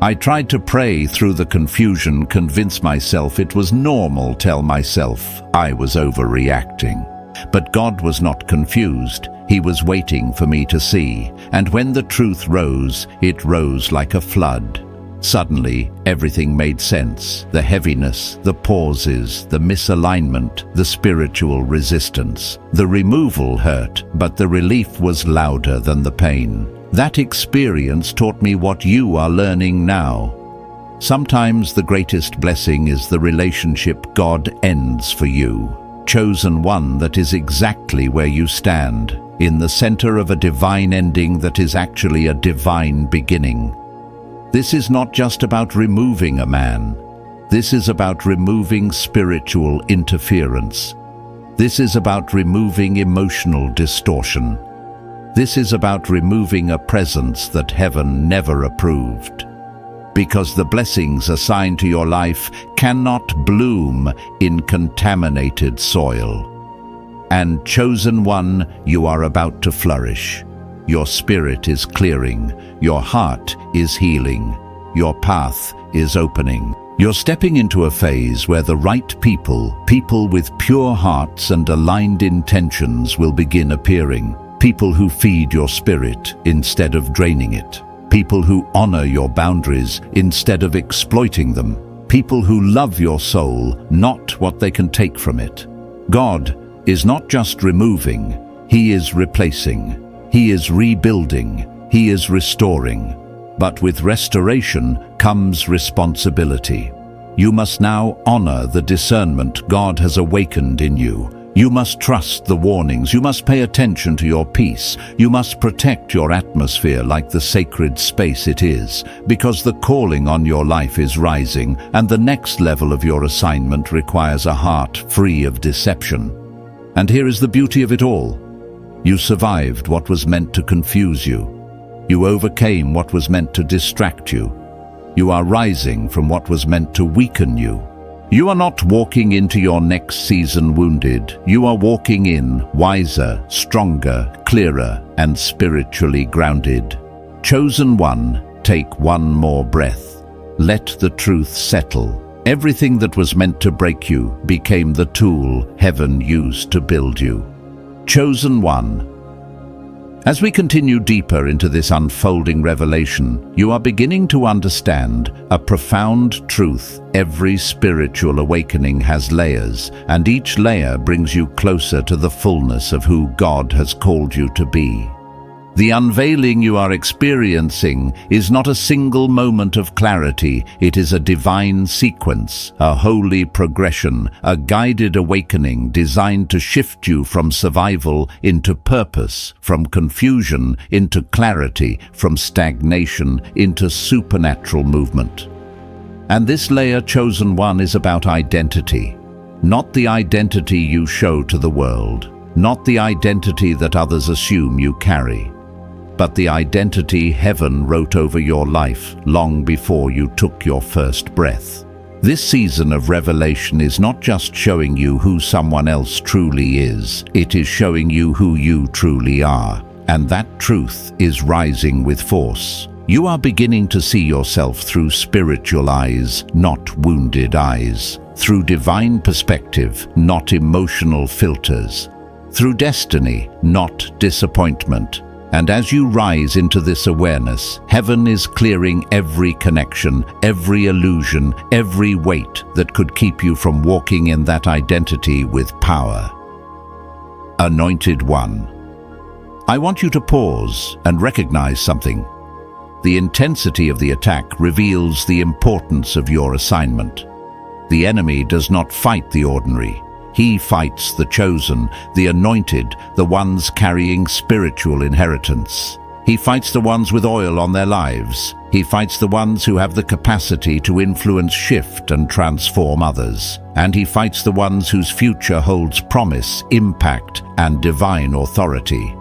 I tried to pray through the confusion, convince myself it was normal, tell myself I was overreacting. But God was not confused. He was waiting for me to see. And when the truth rose, it rose like a flood. Suddenly, everything made sense. The heaviness, the pauses, the misalignment, the spiritual resistance. The removal hurt, but the relief was louder than the pain. That experience taught me what you are learning now. Sometimes the greatest blessing is the relationship God ends for you. Chosen one that is exactly where you stand, in the center of a divine ending that is actually a divine beginning. This is not just about removing a man. This is about removing spiritual interference. This is about removing emotional distortion. This is about removing a presence that heaven never approved. Because the blessings assigned to your life cannot bloom in contaminated soil. And chosen one, you are about to flourish. Your spirit is clearing, your heart is healing, your path is opening. You're stepping into a phase where the right people with pure hearts and aligned intentions will begin appearing. People who feed your spirit instead of draining it. People who honor your boundaries instead of exploiting them. People who love your soul, not what they can take from it. God is not just removing, He is replacing. He is rebuilding. He is restoring. But with restoration comes responsibility. You must now honor the discernment God has awakened in you. You must trust the warnings. You must pay attention to your peace. You must protect your atmosphere like the sacred space it is, because the calling on your life is rising, and the next level of your assignment requires a heart free of deception. And here is the beauty of it all. You survived what was meant to confuse you. You overcame what was meant to distract you. You are rising from what was meant to weaken you. You are not walking into your next season wounded. You are walking in wiser, stronger, clearer, and spiritually grounded. Chosen one, take one more breath. Let the truth settle. Everything that was meant to break you became the tool heaven used to build you. Chosen one. As we continue deeper into this unfolding revelation, you are beginning to understand a profound truth. Every spiritual awakening has layers, and each layer brings you closer to the fullness of who God has called you to be. The unveiling you are experiencing is not a single moment of clarity. It is a divine sequence, a holy progression, a guided awakening designed to shift you from survival into purpose, from confusion into clarity, from stagnation into supernatural movement. And this layer, chosen one, is about identity. Not the identity you show to the world, not the identity that others assume you carry, but the identity heaven wrote over your life long before you took your first breath. This season of revelation is not just showing you who someone else truly is, it is showing you who you truly are. And that truth is rising with force. You are beginning to see yourself through spiritual eyes, not wounded eyes. Through divine perspective, not emotional filters. Through destiny, not disappointment. And as you rise into this awareness, heaven is clearing every connection, every illusion, every weight that could keep you from walking in that identity with power. Anointed one. I want you to pause and recognize something. The intensity of the attack reveals the importance of your assignment. The enemy does not fight the ordinary. He fights the chosen, the anointed, the ones carrying spiritual inheritance. He fights the ones with oil on their lives. He fights the ones who have the capacity to influence, shift, and transform others. And he fights the ones whose future holds promise, impact, and divine authority.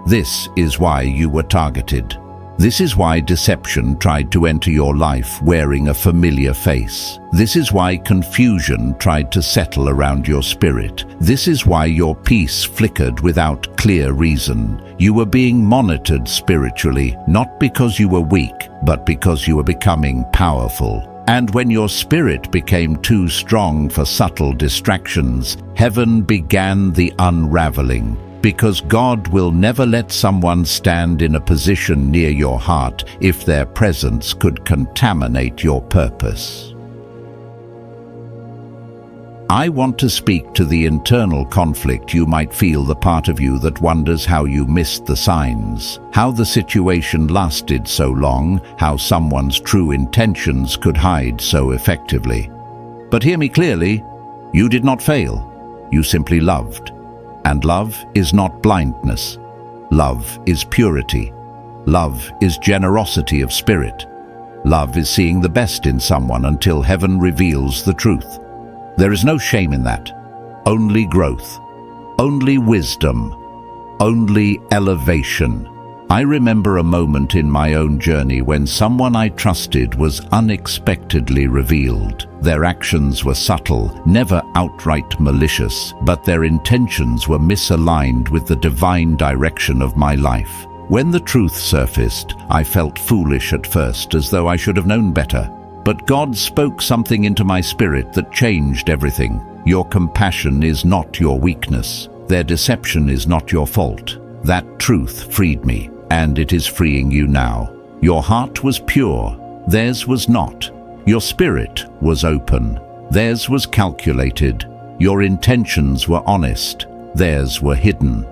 This is why you were targeted. This is why deception tried to enter your life wearing a familiar face. This is why confusion tried to settle around your spirit. This is why your peace flickered without clear reason. You were being monitored spiritually, not because you were weak, but because you were becoming powerful. And when your spirit became too strong for subtle distractions, heaven began the unraveling. Because God will never let someone stand in a position near your heart if their presence could contaminate your purpose. I want to speak to the internal conflict you might feel, the part of you that wonders how you missed the signs, how the situation lasted so long, how someone's true intentions could hide so effectively. But hear me clearly, you did not fail, you simply loved. And love is not blindness. Love is purity. Love is generosity of spirit. Love is seeing the best in someone until heaven reveals the truth. There is no shame in that. Only growth. Only wisdom. Only elevation. I remember a moment in my own journey when someone I trusted was unexpectedly revealed. Their actions were subtle, never outright malicious, but their intentions were misaligned with the divine direction of my life. When the truth surfaced, I felt foolish at first, as though I should have known better. But God spoke something into my spirit that changed everything. Your compassion is not your weakness. Their deception is not your fault. That truth freed me. And it is freeing you now. Your heart was pure, theirs was not. Your spirit was open, theirs was calculated. Your intentions were honest, theirs were hidden.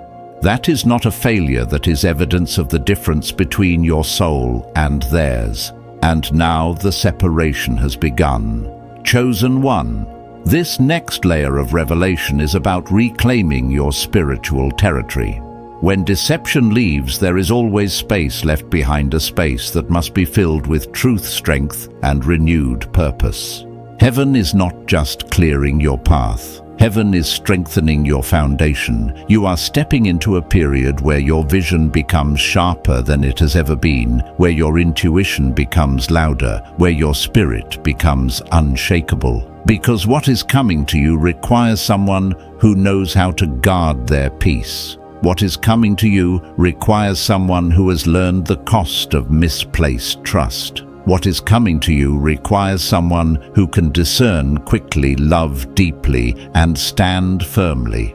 That is not a failure, that is evidence of the difference between your soul and theirs. And now the separation has begun. Chosen one, this next layer of revelation is about reclaiming your spiritual territory. When deception leaves, there is always space left behind, a space that must be filled with truth, strength, and renewed purpose. Heaven is not just clearing your path. Heaven is strengthening your foundation. You are stepping into a period where your vision becomes sharper than it has ever been, where your intuition becomes louder, where your spirit becomes unshakable. Because what is coming to you requires someone who knows how to guard their peace. What is coming to you requires someone who has learned the cost of misplaced trust. What is coming to you requires someone who can discern quickly, love deeply, and stand firmly.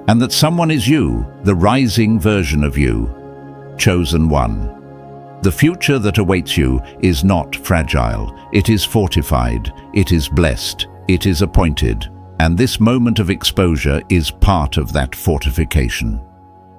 And that someone is you, the rising version of you, chosen one. The future that awaits you is not fragile. It is fortified. It is blessed. It is appointed. And this moment of exposure is part of that fortification.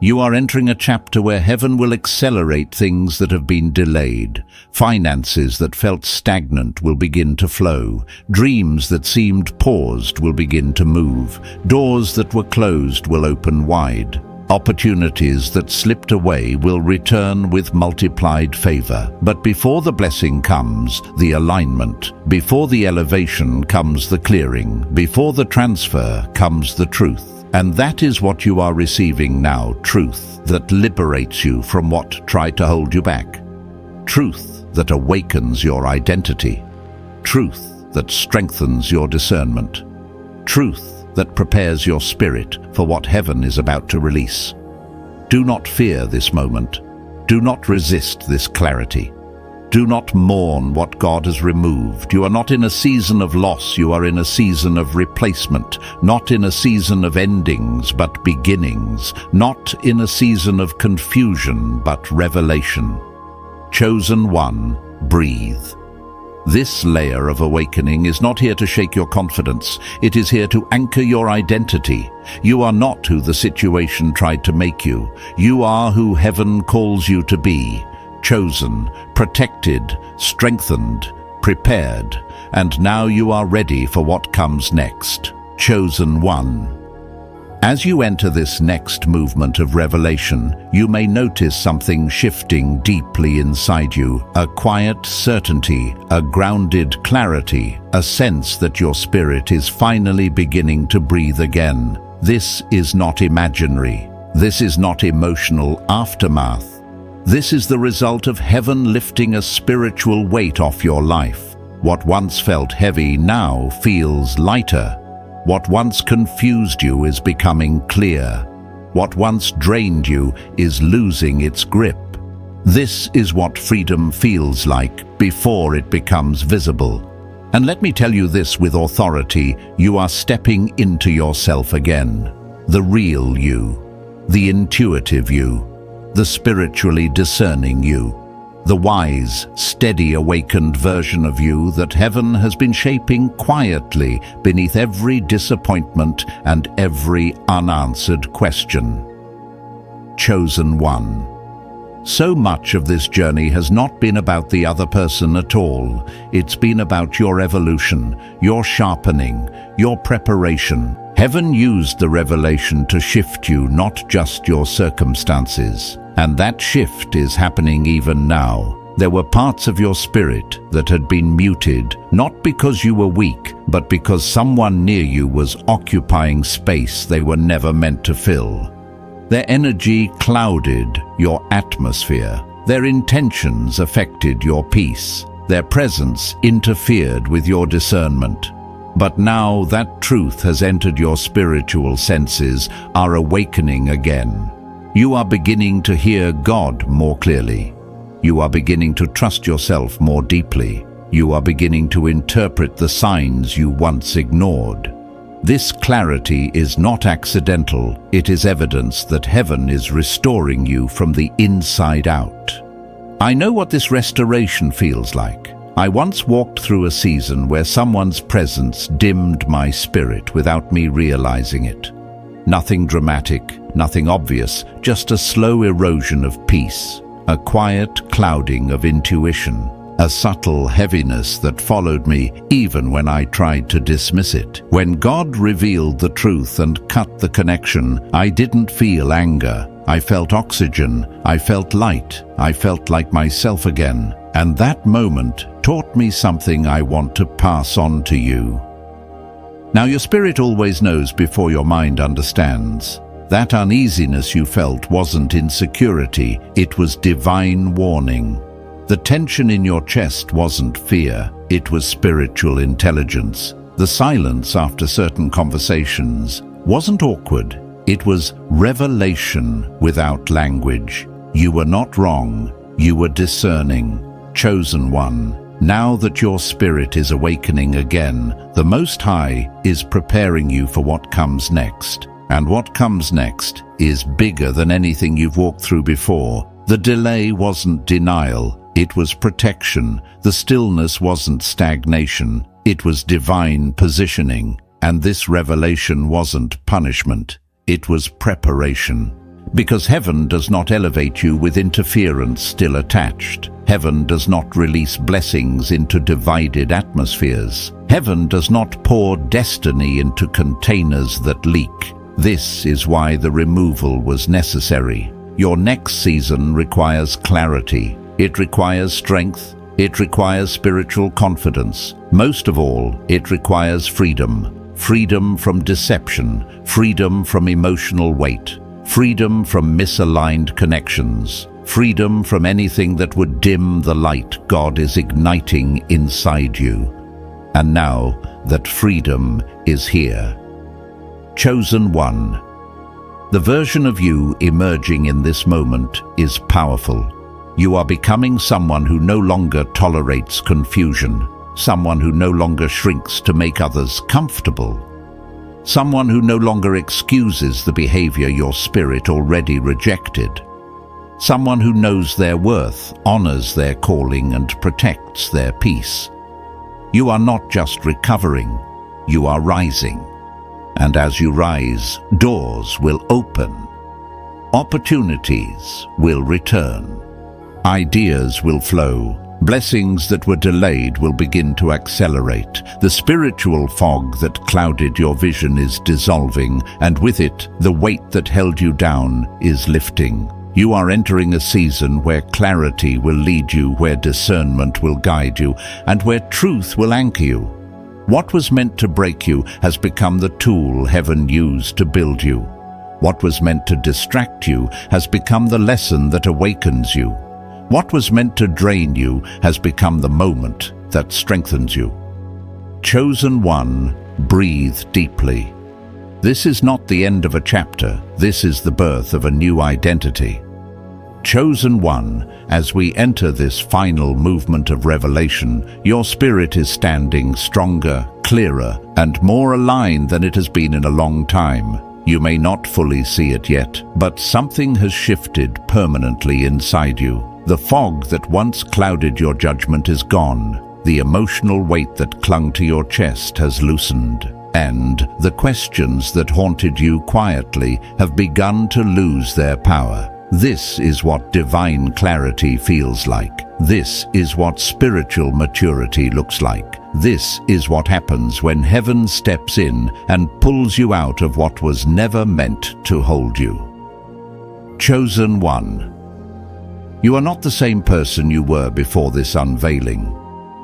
You are entering a chapter where heaven will accelerate things that have been delayed. Finances that felt stagnant will begin to flow. Dreams that seemed paused will begin to move. Doors that were closed will open wide. Opportunities that slipped away will return with multiplied favor. But before the blessing comes, the alignment. Before the elevation comes the clearing. Before the transfer comes the truth. And that is what you are receiving now, truth that liberates you from what tried to hold you back. Truth that awakens your identity. Truth that strengthens your discernment. Truth that prepares your spirit for what heaven is about to release. Do not fear this moment. Do not resist this clarity. Do not mourn what God has removed. You are not in a season of loss, you are in a season of replacement. Not in a season of endings, but beginnings. Not in a season of confusion, but revelation. Chosen one, breathe. This layer of awakening is not here to shake your confidence. It is here to anchor your identity. You are not who the situation tried to make you. You are who heaven calls you to be. Chosen, protected, strengthened, prepared, and now you are ready for what comes next. Chosen one. As you enter this next movement of revelation, you may notice something shifting deeply inside you, a quiet certainty, a grounded clarity, a sense that your spirit is finally beginning to breathe again. This is not imaginary. This is not emotional aftermath. This is the result of heaven lifting a spiritual weight off your life. What once felt heavy now feels lighter. What once confused you is becoming clear. What once drained you is losing its grip. This is what freedom feels like before it becomes visible. And let me tell you this with authority, you are stepping into yourself again. The real you, the intuitive you, the spiritually discerning you. The wise, steady, awakened version of you that heaven has been shaping quietly beneath every disappointment and every unanswered question. Chosen one. So much of this journey has not been about the other person at all. It's been about your evolution, your sharpening, your preparation. Heaven used the revelation to shift you, not just your circumstances. And that shift is happening even now. There were parts of your spirit that had been muted, not because you were weak, but because someone near you was occupying space they were never meant to fill. Their energy clouded your atmosphere. Their intentions affected your peace. Their presence interfered with your discernment. But now that truth has entered your spiritual senses, are awakening again. You are beginning to hear God more clearly. You are beginning to trust yourself more deeply. You are beginning to interpret the signs you once ignored. This clarity is not accidental. It is evidence that heaven is restoring you from the inside out. I know what this restoration feels like. I once walked through a season where someone's presence dimmed my spirit without me realizing it. Nothing dramatic, nothing obvious, just a slow erosion of peace, a quiet clouding of intuition, a subtle heaviness that followed me even when I tried to dismiss it. When God revealed the truth and cut the connection, I didn't feel anger. I felt oxygen. I felt light. I felt like myself again. And that moment taught me something I want to pass on to you. Now, your spirit always knows before your mind understands. That uneasiness you felt wasn't insecurity, it was divine warning. The tension in your chest wasn't fear, it was spiritual intelligence. The silence after certain conversations wasn't awkward, it was revelation without language. You were not wrong, you were discerning, chosen one. Now that your spirit is awakening again, the Most High is preparing you for what comes next. And what comes next is bigger than anything you've walked through before. The delay wasn't denial, it was protection. The stillness wasn't stagnation, it was divine positioning. And this revelation wasn't punishment, it was preparation. Because heaven does not elevate you with interference still attached. Heaven does not release blessings into divided atmospheres. Heaven does not pour destiny into containers that leak. This is why the removal was necessary. Your next season requires clarity. It requires strength. It requires spiritual confidence. Most of all, it requires freedom. Freedom from deception. Freedom from emotional weight. Freedom from misaligned connections. Freedom from anything that would dim the light God is igniting inside you. And now that freedom is here. Chosen one. The version of you emerging in this moment is powerful. You are becoming someone who no longer tolerates confusion, someone who no longer shrinks to make others comfortable, someone who no longer excuses the behavior your spirit already rejected, someone who knows their worth, honors their calling, and protects their peace. You are not just recovering, you are rising. And as you rise, doors will open. Opportunities will return. Ideas will flow. Blessings that were delayed will begin to accelerate. The spiritual fog that clouded your vision is dissolving, and with it, the weight that held you down is lifting. You are entering a season where clarity will lead you, where discernment will guide you, and where truth will anchor you. What was meant to break you has become the tool heaven used to build you. What was meant to distract you has become the lesson that awakens you. What was meant to drain you has become the moment that strengthens you. Chosen one, breathe deeply. This is not the end of a chapter, this is the birth of a new identity. Chosen one, as we enter this final movement of revelation, your spirit is standing stronger, clearer, and more aligned than it has been in a long time. You may not fully see it yet, but something has shifted permanently inside you. The fog that once clouded your judgment is gone. The emotional weight that clung to your chest has loosened. And the questions that haunted you quietly have begun to lose their power. This is what divine clarity feels like. This is what spiritual maturity looks like. This is what happens when heaven steps in and pulls you out of what was never meant to hold you. Chosen one. You are not the same person you were before this unveiling.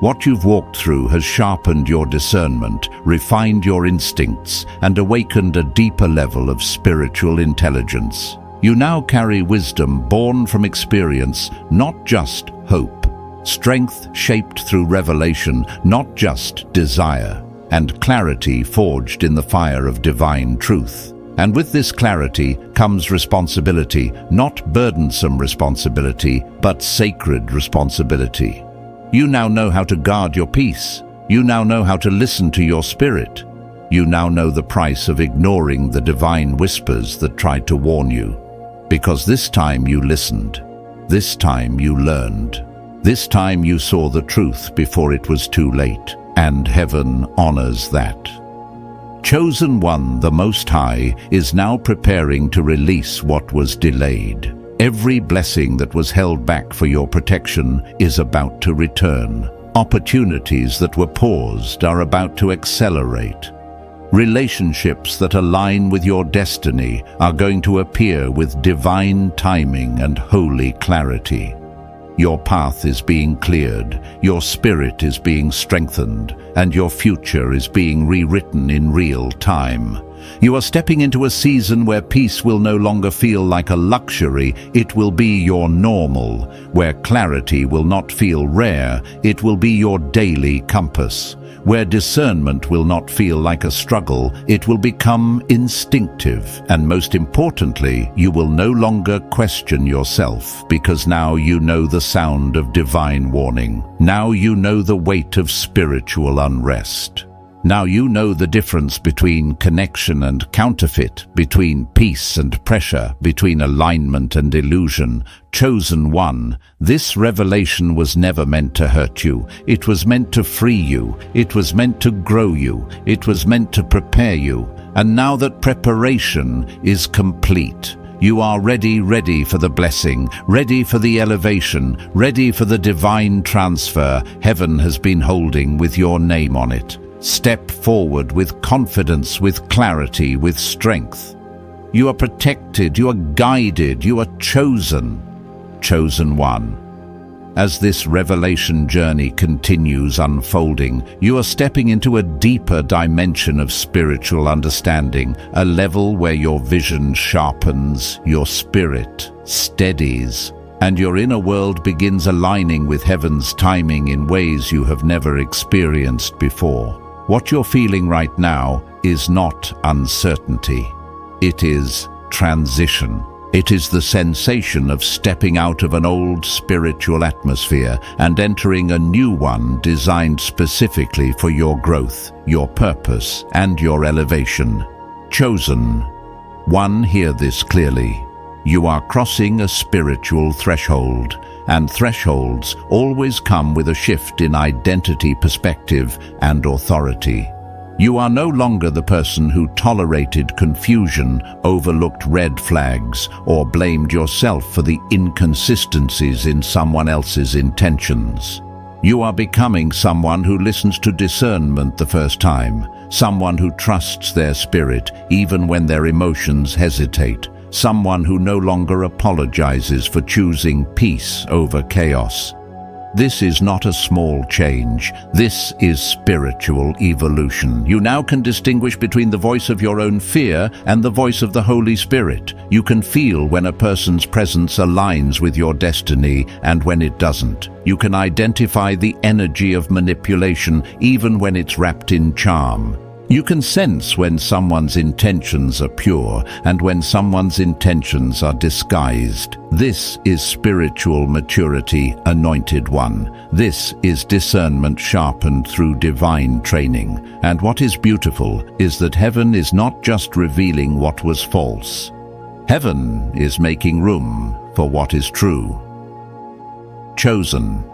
What you've walked through has sharpened your discernment, refined your instincts, and awakened a deeper level of spiritual intelligence. You now carry wisdom born from experience, not just hope. Strength shaped through revelation, not just desire. And clarity forged in the fire of divine truth. And with this clarity comes responsibility, not burdensome responsibility, but sacred responsibility. You now know how to guard your peace. You now know how to listen to your spirit. You now know the price of ignoring the divine whispers that tried to warn you. Because this time you listened. This time you learned. This time you saw the truth before it was too late. And heaven honors that. Chosen one, the Most High, is now preparing to release what was delayed. Every blessing that was held back for your protection is about to return. Opportunities that were paused are about to accelerate. Relationships that align with your destiny are going to appear with divine timing and holy clarity. Your path is being cleared, your spirit is being strengthened, and your future is being rewritten in real time. You are stepping into a season where peace will no longer feel like a luxury, it will be your normal. Where clarity will not feel rare, it will be your daily compass. Where discernment will not feel like a struggle, it will become instinctive. And most importantly, you will no longer question yourself, because now you know the sound of divine warning. Now you know the weight of spiritual unrest. Now you know the difference between connection and counterfeit, between peace and pressure, between alignment and illusion. Chosen one, this revelation was never meant to hurt you. It was meant to free you. It was meant to grow you. It was meant to prepare you. And now that preparation is complete, you are ready for the blessing, ready for the elevation, ready for the divine transfer heaven has been holding with your name on it. Step forward with confidence, with clarity, with strength. You are protected, you are guided, you are chosen. Chosen one. As this revelation journey continues unfolding, you are stepping into a deeper dimension of spiritual understanding, a level where your vision sharpens, your spirit steadies, and your inner world begins aligning with heaven's timing in ways you have never experienced before. What you're feeling right now is not uncertainty. It is transition. It is the sensation of stepping out of an old spiritual atmosphere and entering a new one designed specifically for your growth, your purpose, and your elevation. Chosen one, hear this clearly. You are crossing a spiritual threshold, and thresholds always come with a shift in identity, perspective, and authority. You are no longer the person who tolerated confusion, overlooked red flags, or blamed yourself for the inconsistencies in someone else's intentions. You are becoming someone who listens to discernment the first time, someone who trusts their spirit even when their emotions hesitate, someone who no longer apologizes for choosing peace over chaos. This is not a small change. This is spiritual evolution. You now can distinguish between the voice of your own fear and the voice of the Holy Spirit. You can feel when a person's presence aligns with your destiny and when it doesn't. You can identify the energy of manipulation even when it's wrapped in charm. You can sense when someone's intentions are pure and when someone's intentions are disguised. This is spiritual maturity, anointed one. This is discernment sharpened through divine training. And what is beautiful is that heaven is not just revealing what was false. Heaven is making room for what is true. Chosen.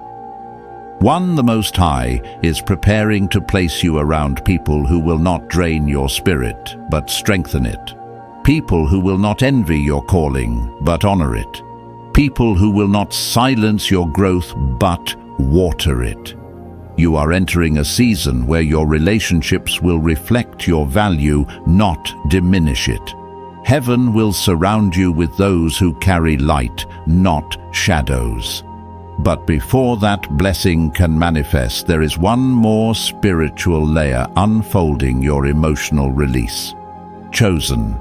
One, the Most High, is preparing to place you around people who will not drain your spirit, but strengthen it. People who will not envy your calling, but honor it. People who will not silence your growth, but water it. You are entering a season where your relationships will reflect your value, not diminish it. Heaven will surround you with those who carry light, not shadows. But before that blessing can manifest, there is one more spiritual layer unfolding your emotional release. Chosen.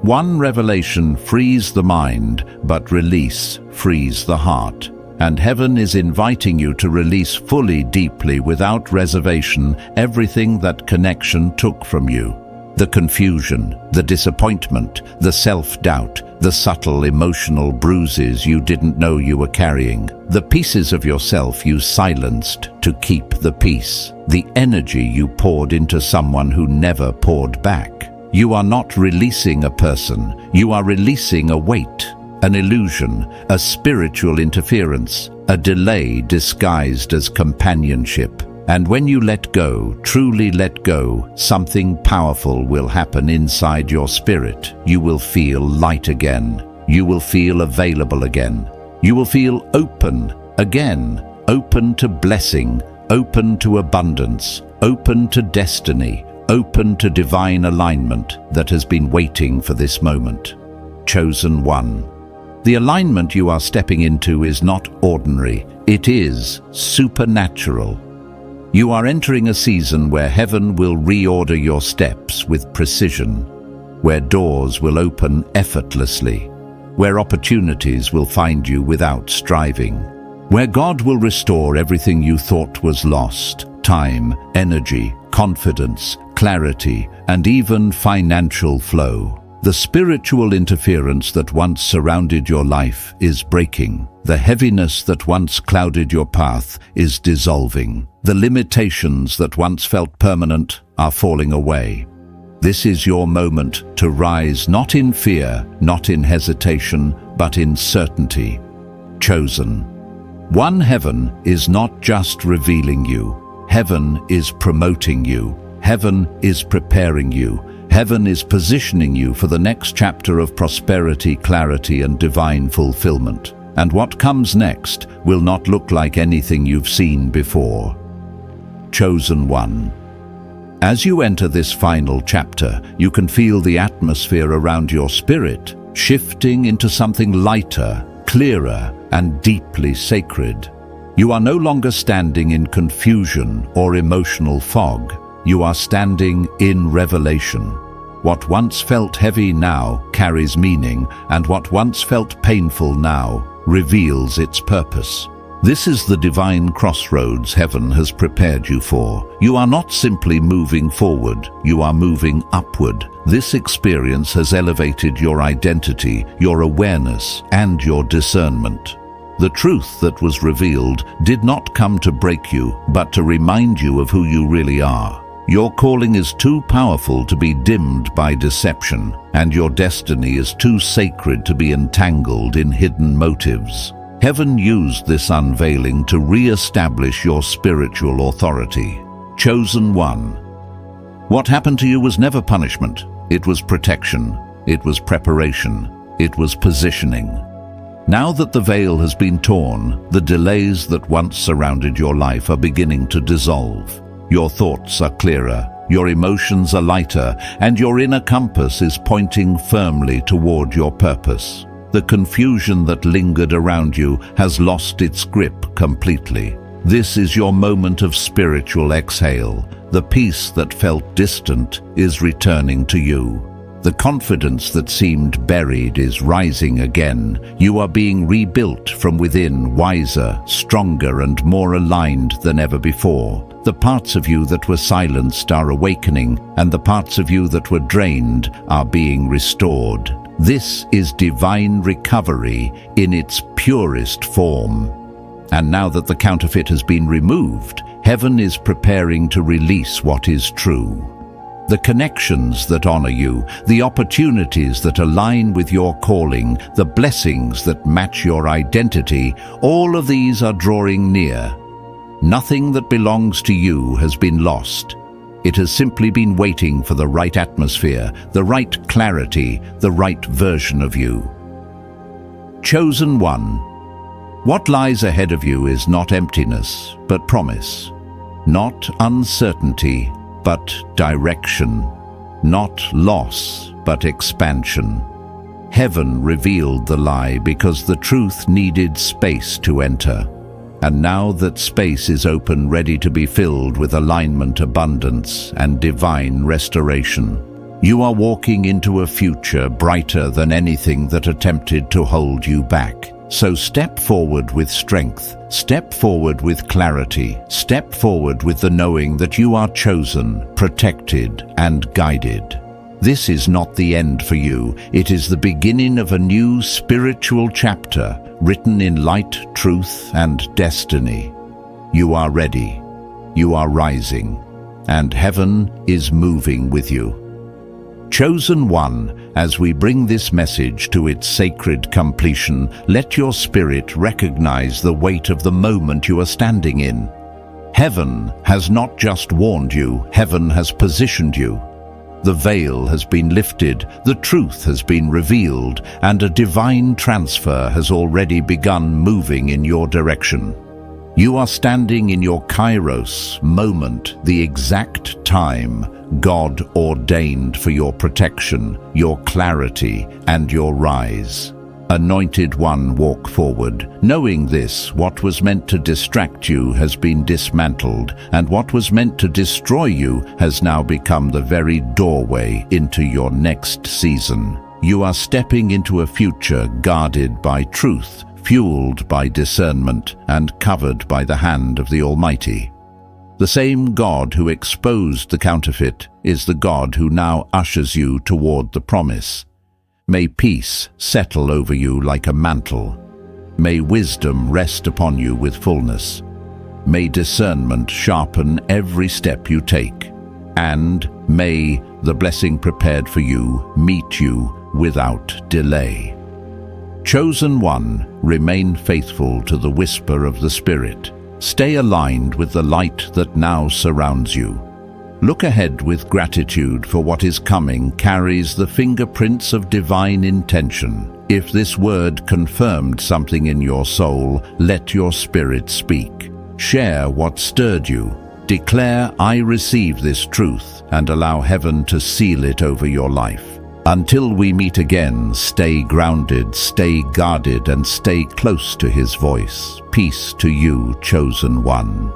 One revelation frees the mind, but release frees the heart. And heaven is inviting you to release fully, deeply, without reservation, everything that connection took from you. The confusion, the disappointment, the self-doubt, the subtle emotional bruises you didn't know you were carrying, the pieces of yourself you silenced to keep the peace, the energy you poured into someone who never poured back. You are not releasing a person, you are releasing a weight, an illusion, a spiritual interference, a delay disguised as companionship. And when you let go, truly let go, something powerful will happen inside your spirit. You will feel light again. You will feel available again. You will feel open again, open to blessing, open to abundance, open to destiny, open to divine alignment that has been waiting for this moment. Chosen one. The alignment you are stepping into is not ordinary. It is supernatural. You are entering a season where heaven will reorder your steps with precision, where doors will open effortlessly, where opportunities will find you without striving, where God will restore everything you thought was lost: time, energy, confidence, clarity, and even financial flow. The spiritual interference that once surrounded your life is breaking. The heaviness that once clouded your path is dissolving. The limitations that once felt permanent are falling away. This is your moment to rise, not in fear, not in hesitation, but in certainty. Chosen. One, heaven is not just revealing you. Heaven is promoting you. Heaven is preparing you. Heaven is positioning you for the next chapter of prosperity, clarity, and divine fulfillment. And what comes next will not look like anything you've seen before. Chosen one. As you enter this final chapter, you can feel the atmosphere around your spirit shifting into something lighter, clearer, and deeply sacred. You are no longer standing in confusion or emotional fog. You are standing in revelation. What once felt heavy now carries meaning, and what once felt painful now reveals its purpose. This is the divine crossroads heaven has prepared you for. You are not simply moving forward, you are moving upward. This experience has elevated your identity, your awareness, and your discernment. The truth that was revealed did not come to break you, but to remind you of who you really are. Your calling is too powerful to be dimmed by deception, and your destiny is too sacred to be entangled in hidden motives. Heaven used this unveiling to re-establish your spiritual authority. Chosen one. What happened to you was never punishment. It was protection. It was preparation. It was positioning. Now that the veil has been torn, the delays that once surrounded your life are beginning to dissolve. Your thoughts are clearer, your emotions are lighter, and your inner compass is pointing firmly toward your purpose. The confusion that lingered around you has lost its grip completely. This is your moment of spiritual exhale. The peace that felt distant is returning to you. The confidence that seemed buried is rising again. You are being rebuilt from within, wiser, stronger, and more aligned than ever before. The parts of you that were silenced are awakening, and the parts of you that were drained are being restored. This is divine recovery in its purest form. And now that the counterfeit has been removed, heaven is preparing to release what is true. The connections that honor you, the opportunities that align with your calling, the blessings that match your identity, all of these are drawing near. Nothing that belongs to you has been lost. It has simply been waiting for the right atmosphere, the right clarity, the right version of you. Chosen one. What lies ahead of you is not emptiness, but promise. Not uncertainty, but direction. Not loss, but expansion. Heaven revealed the lie because the truth needed space to enter. And now that space is open, ready to be filled with alignment, abundance, and divine restoration, you are walking into a future brighter than anything that attempted to hold you back. So step forward with strength, step forward with clarity, step forward with the knowing that you are chosen, protected, and guided. This is not the end for you. It is the beginning of a new spiritual chapter, written in light, truth, and destiny. You are ready. You are rising. And heaven is moving with you. Chosen one, as we bring this message to its sacred completion, let your spirit recognize the weight of the moment you are standing in. Heaven has not just warned you, heaven has positioned you. The veil has been lifted, the truth has been revealed, and a divine transfer has already begun moving in your direction. You are standing in your kairos moment, the exact time God ordained for your protection, your clarity, and your rise. Anointed one, walk forward. Knowing this, what was meant to distract you has been dismantled, and what was meant to destroy you has now become the very doorway into your next season. You are stepping into a future guarded by truth, fueled by discernment, and covered by the hand of the Almighty. The same God who exposed the counterfeit is the God who now ushers you toward the promise. May peace settle over you like a mantle. May wisdom rest upon you with fullness. May discernment sharpen every step you take. And may the blessing prepared for you meet you without delay. Chosen one, remain faithful to the whisper of the Spirit. Stay aligned with the light that now surrounds you. Look ahead with gratitude, for what is coming carries the fingerprints of divine intention. If this word confirmed something in your soul, let your spirit speak. Share what stirred you. Declare, I receive this truth, and allow heaven to seal it over your life. Until we meet again, stay grounded, stay guarded, and stay close to His voice. Peace to you, chosen one.